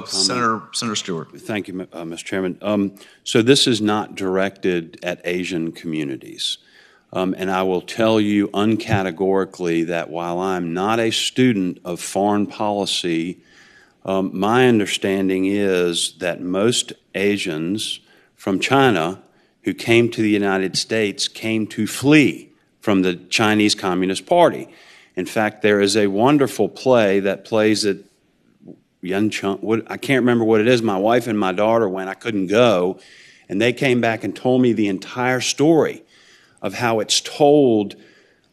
Senator Stewart. Thank you, Mr. Chairman. So this is not directed at Asian communities. And I will tell you uncategorically that while I'm not a student of foreign policy, my understanding is that most Asians from China who came to the United States came to flee from the Chinese Communist Party. In fact, there is a wonderful play that plays at Yancheng. I can't remember what it is. My wife and my daughter went. I couldn't go. And they came back and told me the entire story of how it's told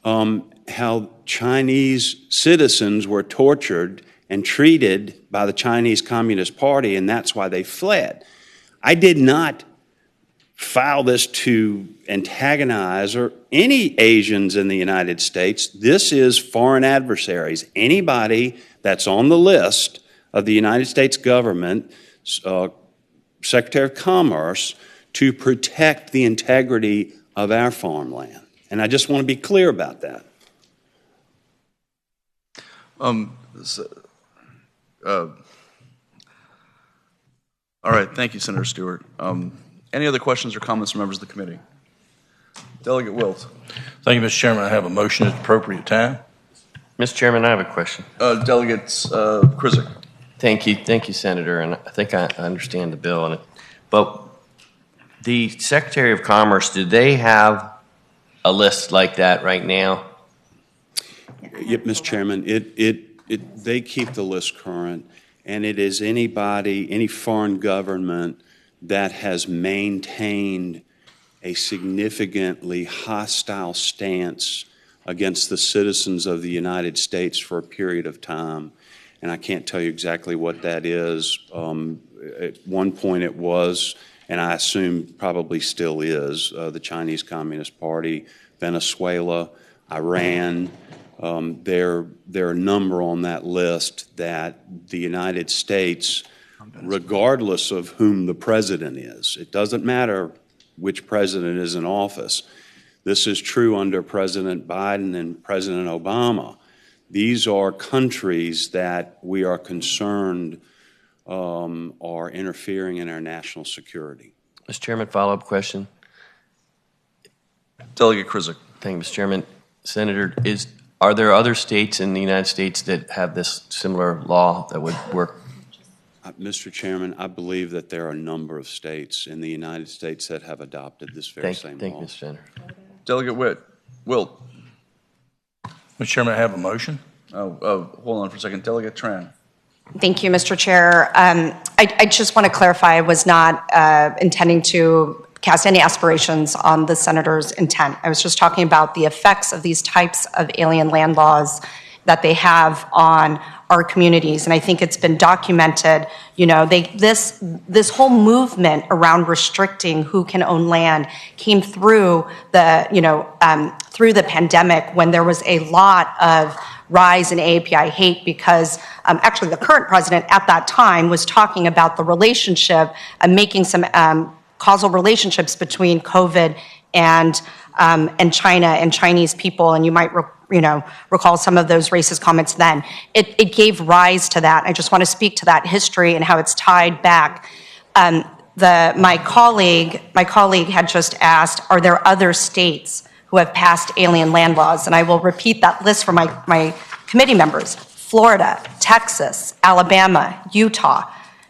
how Chinese citizens were tortured and treated by the Chinese Communist Party, and that's why they fled. I did not file this to antagonize or any Asians in the United States. This is foreign adversaries. Anybody that's on the list of the United States government, Secretary of Commerce, to protect the integrity of our farmland. And I just want to be clear about that. All right, thank you, Senator Stewart. Any other questions or comments from members of the committee? Delegate Wilt. Thank you, Mr. Chairman. I have a motion at the appropriate time. Mr. Chairman, I have a question. Delegates Krizik. Thank you, Senator, and I think I understand the bill. But the Secretary of Commerce, do they have a list like that right now? Yep, Mr. Chairman, they keep the list current, and it is anybody, any foreign government that has maintained a significantly hostile stance against the citizens of the United States for a period of time. And I can't tell you exactly what that is. At one point it was, and I assume probably still is, the Chinese Communist Party, Venezuela, Iran. There are a number on that list that the United States, regardless of whom the president is, it doesn't matter which president is in office. This is true under President Biden and President Obama. These are countries that we are concerned are interfering in our national security. Mr. Chairman, follow-up question. Delegate Krizik. Thank you, Mr. Chairman. Senator, are there other states in the United States that have this similar law that would work? Mr. Chairman, I believe that there are a number of states in the United States that have adopted this very same law. Thank you, Mr. Senator. Delegate Wilt. Mr. Chairman, I have a motion. Hold on for a second. Delegate Tran. Thank you, Mr. Chair. I just want to clarify, I was not intending to cast any aspirations on the senator's intent. I was just talking about the effects of these types of alien land laws that they have on our communities. And I think it's been documented, this whole movement around restricting who can own land came through through the pandemic, when there was a lot of rise in AAPI hate, because actually the current president at that time was talking about the relationship and making some causal relationships between COVID and China and Chinese people, and you might recall some of those racist comments then. It gave rise to that. I just want to speak to that history and how it's tied back. My colleague had just asked, are there other states who have passed alien land laws? And I will repeat that list for my committee members: Florida, Texas, Alabama, Utah.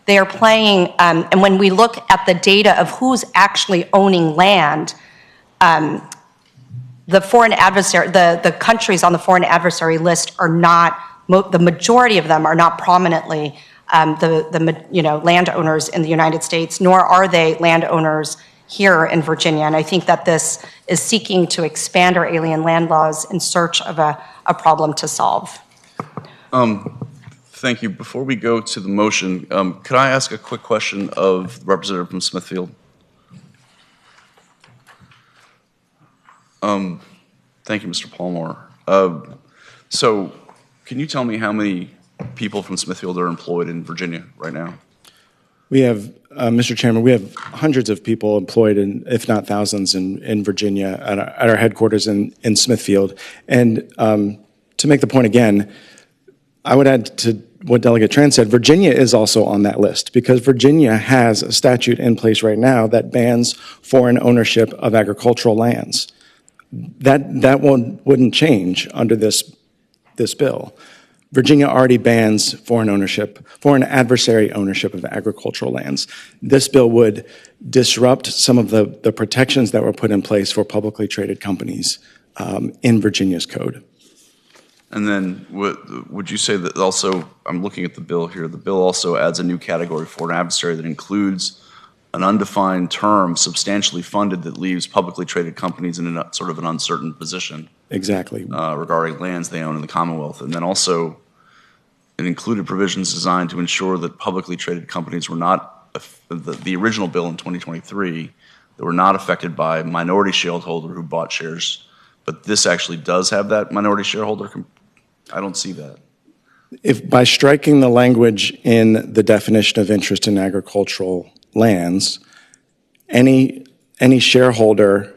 They are playing, and when we look at the data of who's actually owning land, the foreign adversary, the countries on the foreign adversary list are not, the majority of them are not prominently landowners in the United States, nor are they landowners here in Virginia. And I think that this is seeking to expand our alien land laws in search of a problem to solve. Thank you. Before we go to the motion, could I ask a quick question of the representative from Smithfield? Thank you, Mr. Palmore. So can you tell me how many people from Smithfield are employed in Virginia right now? We have, Mr. Chairman, we have hundreds of people employed, if not thousands, in Virginia at our headquarters in Smithfield. And to make the point again, I would add to what Delegate Tran said, Virginia is also on that list, because Virginia has a statute in place right now that bans foreign ownership of agricultural lands. That wouldn't change under this bill. Virginia already bans foreign adversary ownership of agricultural lands. This bill would disrupt some of the protections that were put in place for publicly traded companies in Virginia's code. And then would you say that also, I'm looking at the bill here, the bill also adds a new category for an adversary that includes an undefined term, substantially funded, that leaves publicly traded companies in sort of an uncertain position. Exactly. Regarding lands they own in the Commonwealth. And then also it included provisions designed to ensure that publicly traded companies were not, the original bill in 2023, that were not affected by a minority shareholder who bought shares. But this actually does have that minority shareholder. I don't see that. If by striking the language in the definition of interest in agricultural lands, any shareholder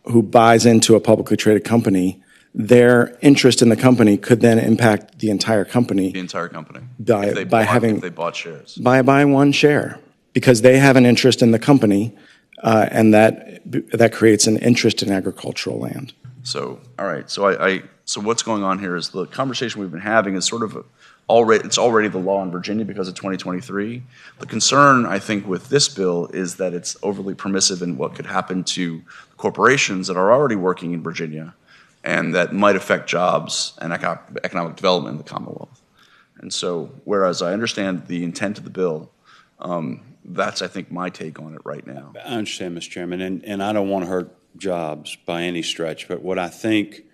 who buys into a publicly traded company, their interest in the company could then impact the entire company. The entire company. If they bought shares. By buying one share, because they have an interest in the company, and that creates an interest in agricultural land. So, all right. So what's going on here is the conversation we've been having is sort of it's already the law in Virginia because of 2023. The concern, I think, with this bill is that it's overly permissive in what could happen to corporations that are already working in Virginia, and that might affect jobs and economic development in the Commonwealth. And so, whereas I understand the intent of the bill, that's, I think, my take on it right now. I understand, Mr. Chairman, and I don't want to hurt jobs by any stretch, but what I think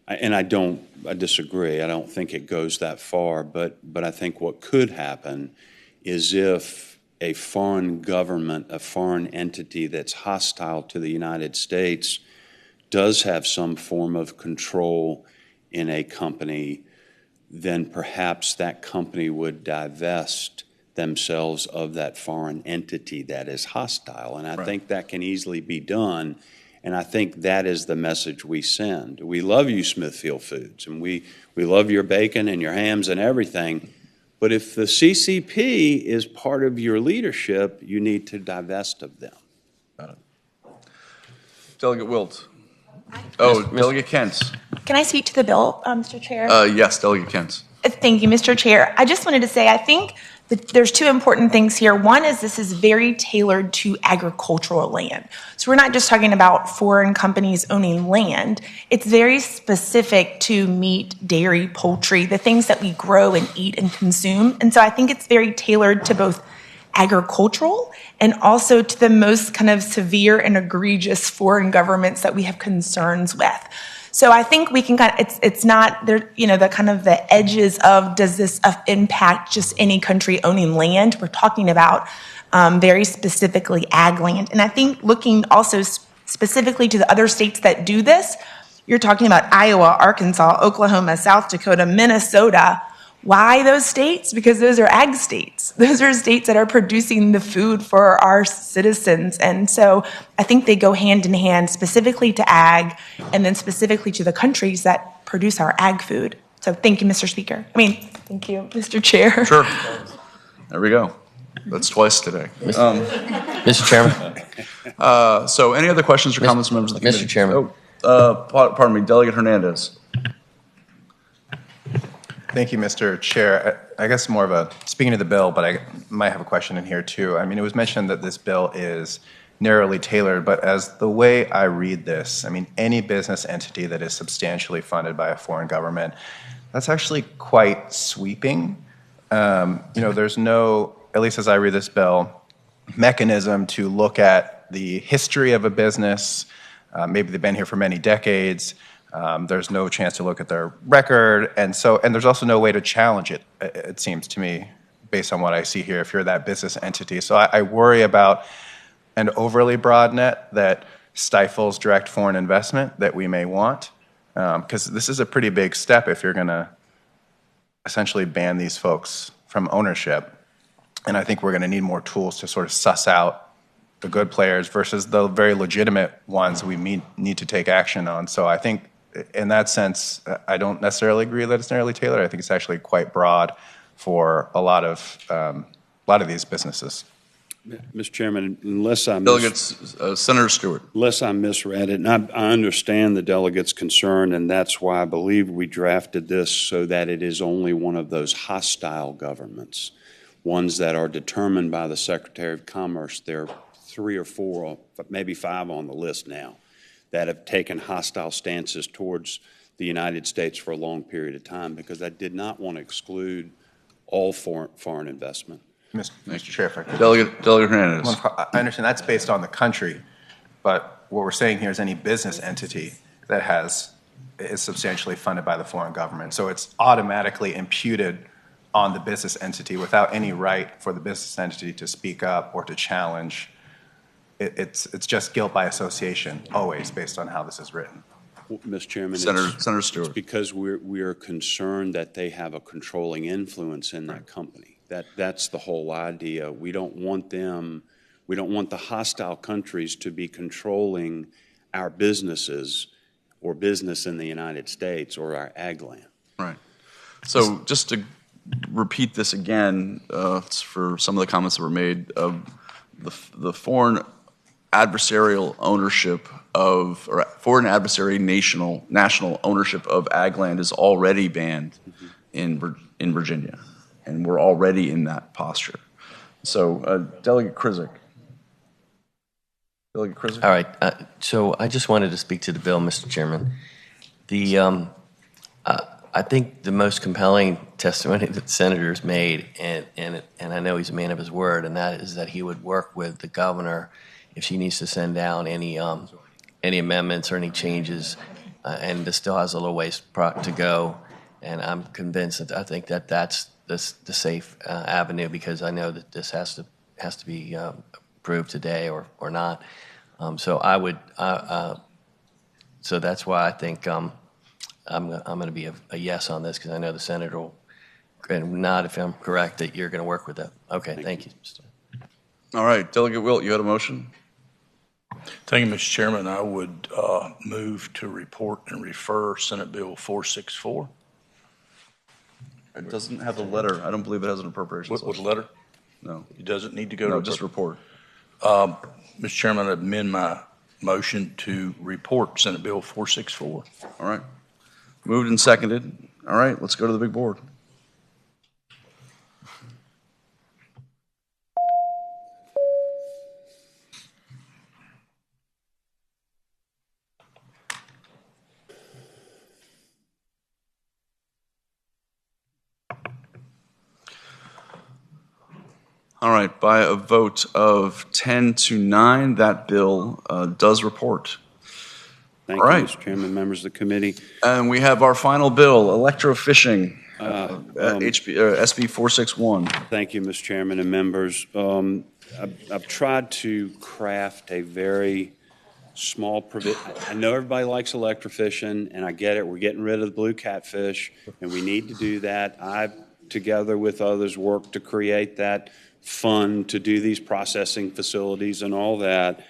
I disagree. I don't think it goes that far, but I think what could happen is if a foreign government, a foreign entity that's hostile to the United States does have some form of control in a company, then perhaps that company would divest themselves of that foreign entity that is hostile. And I think that can easily be done. And I think that is the message we send. We love you, Smithfield Foods, and we love your bacon and your hams and everything. But if the CCP is part of your leadership, you need to divest of them. Got it. Delegate Wilt. Oh, Delegate Kent. Can I speak to the bill, Mr. Chair? Yes, Delegate Kent. Thank you, Mr. Chair. I just wanted to say, I think that there's two important things here. One is this is very tailored to agricultural land. So we're not just talking about foreign companies owning land. It's very specific to meat, dairy, poultry, the things that we grow and eat and consume. And so I think it's very tailored to both agricultural and also to the most kind of severe and egregious foreign governments that we have concerns with. So I think we can kind of, it's not there, you know, the kind of the edges of does this impact just any country owning land? We're talking about very specifically ag land. And I think looking also specifically to the other states that do this, you're talking about Iowa, Arkansas, Oklahoma, South Dakota, Minnesota. Why those states? Because those are ag states. Those are states that are producing the food for our citizens. And so I think they go hand in hand specifically to ag and then specifically to the countries that produce our ag food. So thank you, Mr. Speaker. Thank you, Mr. Chair. Sure. There we go. That's twice today. Mr. Chairman. So any other questions or comments from members of the committee? Mr. Chairman. Pardon me, Delegate Hernandez. Thank you, Mr. Chair. I guess more of a, speaking to the bill, but I might have a question in here too. I mean, it was mentioned that this bill is narrowly tailored, but as the way I read this, I mean, any business entity that is substantially funded by a foreign government, that's actually quite sweeping. There's no, at least as I read this bill, mechanism to look at the history of a business. Maybe they've been here for many decades. There's no chance to look at their record, and there's also no way to challenge it, it seems to me, based on what I see here, if you're that business entity. So I worry about an overly broad net that stifles direct foreign investment that we may want, because this is a pretty big step if you're going to essentially ban these folks from ownership. And I think we're going to need more tools to sort of suss out the good players versus the very legitimate ones we need to take action on. So I think in that sense, I don't necessarily agree that it's narrowly tailored. I think it's actually quite broad for a lot of these businesses. Mr. Chairman, unless I Senator Stewart. Unless I misread it, and I understand the delegate's concern, and that's why I believe we drafted this so that it is only one of those hostile governments, ones that are determined by the Secretary of Commerce. There are 3 or 4, maybe 5 on the list now that have taken hostile stances towards the United States for a long period of time, because I did not want to exclude all foreign investment. Mr. Chair, if I could. Delegate Hernandez. I understand that's based on the country, but what we're saying here is any business entity that is substantially funded by the foreign government. So it's automatically imputed on the business entity without any right for the business entity to speak up or to challenge. It's just guilt by association, always, based on how this is written. Mr. Chairman, Senator Stewart. It's because we are concerned that they have a controlling influence in that company. That's the whole idea. We don't want the hostile countries to be controlling our businesses or business in the United States or our ag land. Right. So just to repeat this again, for some of the comments that were made, the foreign adversarial ownership of, or foreign adversary national ownership of ag land is already banned in Virginia, and we're already in that posture. So, Delegate Krizik. Delegate Krizik. All right. So I just wanted to speak to the bill, Mr. Chairman. I think the most compelling testimony that the senator's made, and I know he's a man of his word, and that is that he would work with the governor if she needs to send down any amendments or any changes and this still has a little ways to go. And I'm convinced that I think that that's the safe avenue, because I know that this has to be approved today or not. So I would. So that's why I think I'm going to be a yes on this, because I know the senator will, and not if I'm correct, that you're going to work with that. Okay, thank you. All right, Delegate Wilt, you had a motion? Thank you, Mr. Chairman. I would move to report and refer Senate Bill 464. It doesn't have a letter. I don't believe it has an appropriations. With a letter? No. It doesn't need to go to. No, just report. Mr. Chairman, I amend my motion to report Senate Bill 464. All right. Moved and seconded. All right, let's go to the big board. All right, by a vote of 10-9, that bill does report. Thank All you, right. Mr. Chairman, members of the committee. And we have our final bill, electrofishing, SB 461. Thank you, Mr. Chairman and members. I've tried to craft a very small provision. I know everybody likes electrofishing, and I get it. We're getting rid of the blue catfish, and we need to do that. I've, together with others, worked to create that fund to do these processing facilities and all that.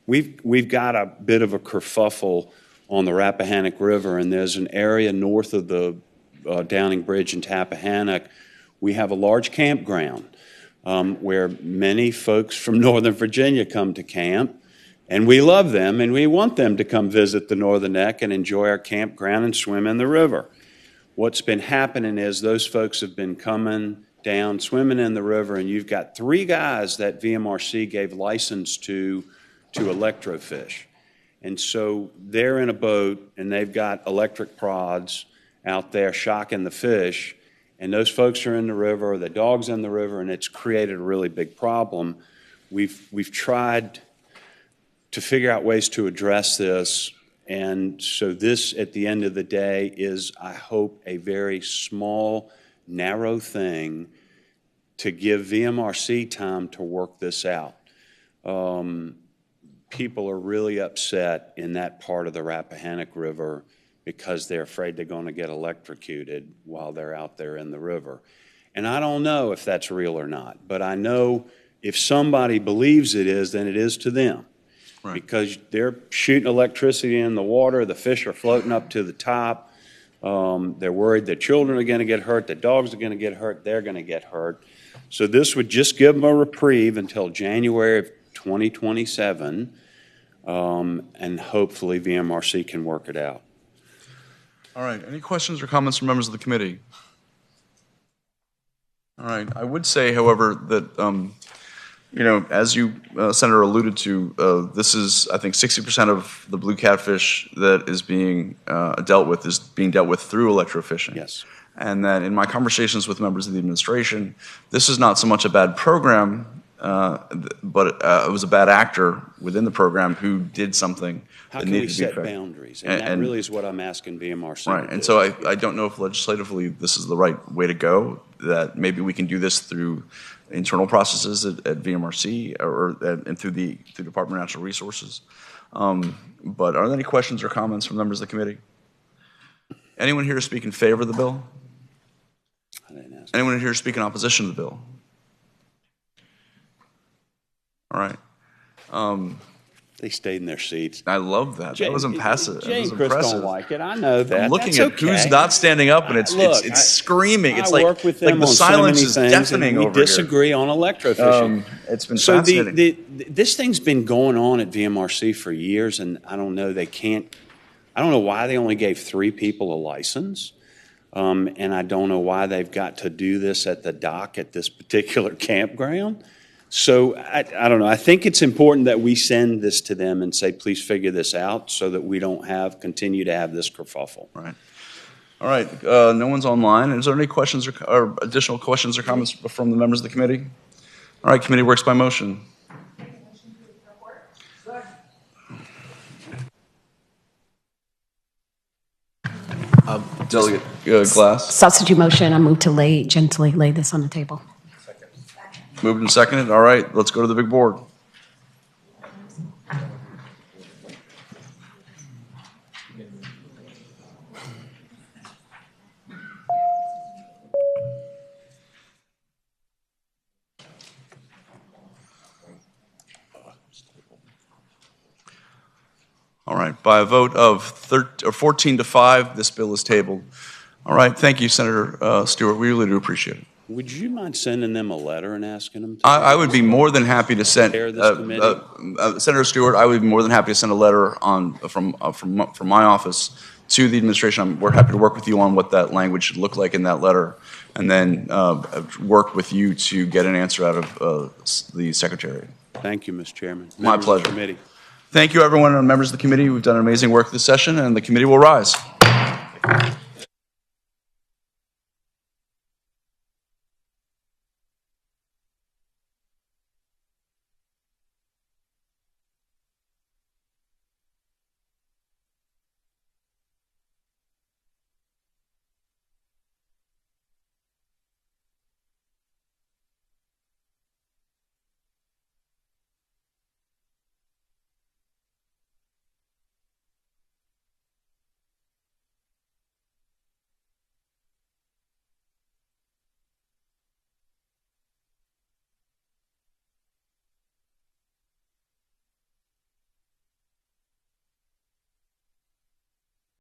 We've got a bit of a kerfuffle on the Rappahannock River, and there's an area north of the Downing Bridge in Tappahannock. We have a large campground where many folks from Northern Virginia come to camp, and we love them, and we want them to come visit the Northern Neck and enjoy our campground and swim in the river. What's been happening is those folks have been coming down, swimming in the river, and you've got 3 guys that VMRC gave license to electrofish. And so they're in a boat, and they've got electric prods out there shocking the fish, and those folks are in the river, the dog's in the river, and it's created a really big problem. We've tried to figure out ways to address this, and so this, at the end of the day, is, I hope, a very small, narrow thing to give VMRC time to work this out. People are really upset in that part of the Rappahannock River because they're afraid they're going to get electrocuted while they're out there in the river. And I don't know if that's real or not, but I know if somebody believes it is, then it is to them. Right. Because they're shooting electricity in the water, the fish are floating up to the top, they're worried their children are going to get hurt, the dogs are going to get hurt, they're going to get hurt. So this would just give them a reprieve until January of 2027, and hopefully VMRC can work it out. All right, any questions or comments from members of the committee? All right, I would say, however, that as you, Senator, alluded to, this is, I think, 60% of the blue catfish that is being dealt with is being dealt with through electrofishing. Yes. And that in my conversations with members of the administration, this is not so much a bad program, but it was a bad actor within the program who did something How that can needed we to be set fixed. boundaries? And that really is what I'm asking VMRC. Right, and so I don't know if legislatively this is the right way to go, that maybe we can do this through internal processes at VMRC and through the Department of Natural Resources. But are there any questions or comments from members of the committee? Anyone here speak in favor of the bill? Anyone here speak in opposition to the bill? All right. They stayed in their seats. I love that. That was impressive. Jay and That was Chris impressive. don't like it. I know that. I'm looking That's at okay. who's not standing up, and it's screaming. It's I like, work with like them the on so silence many is things, deafening and we over here. disagree on electrofishing. It's been so fascinating. this thing's been going on at VMRC for years, and I don't know. I don't know why they only gave 3 people a license, and I don't know why they've got to do this at the dock at this particular campground. So I don't know. I think it's important that we send this to them and say, please figure this out so that we don't continue to have this kerfuffle. Right. All right. No one's online. Is there any questions or additional questions or comments from the members of the committee? All right. Committee works by motion. Delegate Glass. Substitute motion, I move to gently lay this on the table. Moved and seconded. All right, let's go to the big board. All right, by a vote of 14 to 5, this bill is tabled. All right, thank you, Senator Stewart. We really do appreciate it. Would you mind sending them a letter and asking them? I would be more than happy to send, this Senator Stewart, I would be more than happy to send a letter from my office to the administration. We're happy to work with you on what that language should look like in that letter, and then work with you to get an answer out of the Secretary. Thank you, Mr. Chairman. My Members of the pleasure. committee. Thank you, everyone, and members of the committee. We've done amazing work this session, and the committee will rise.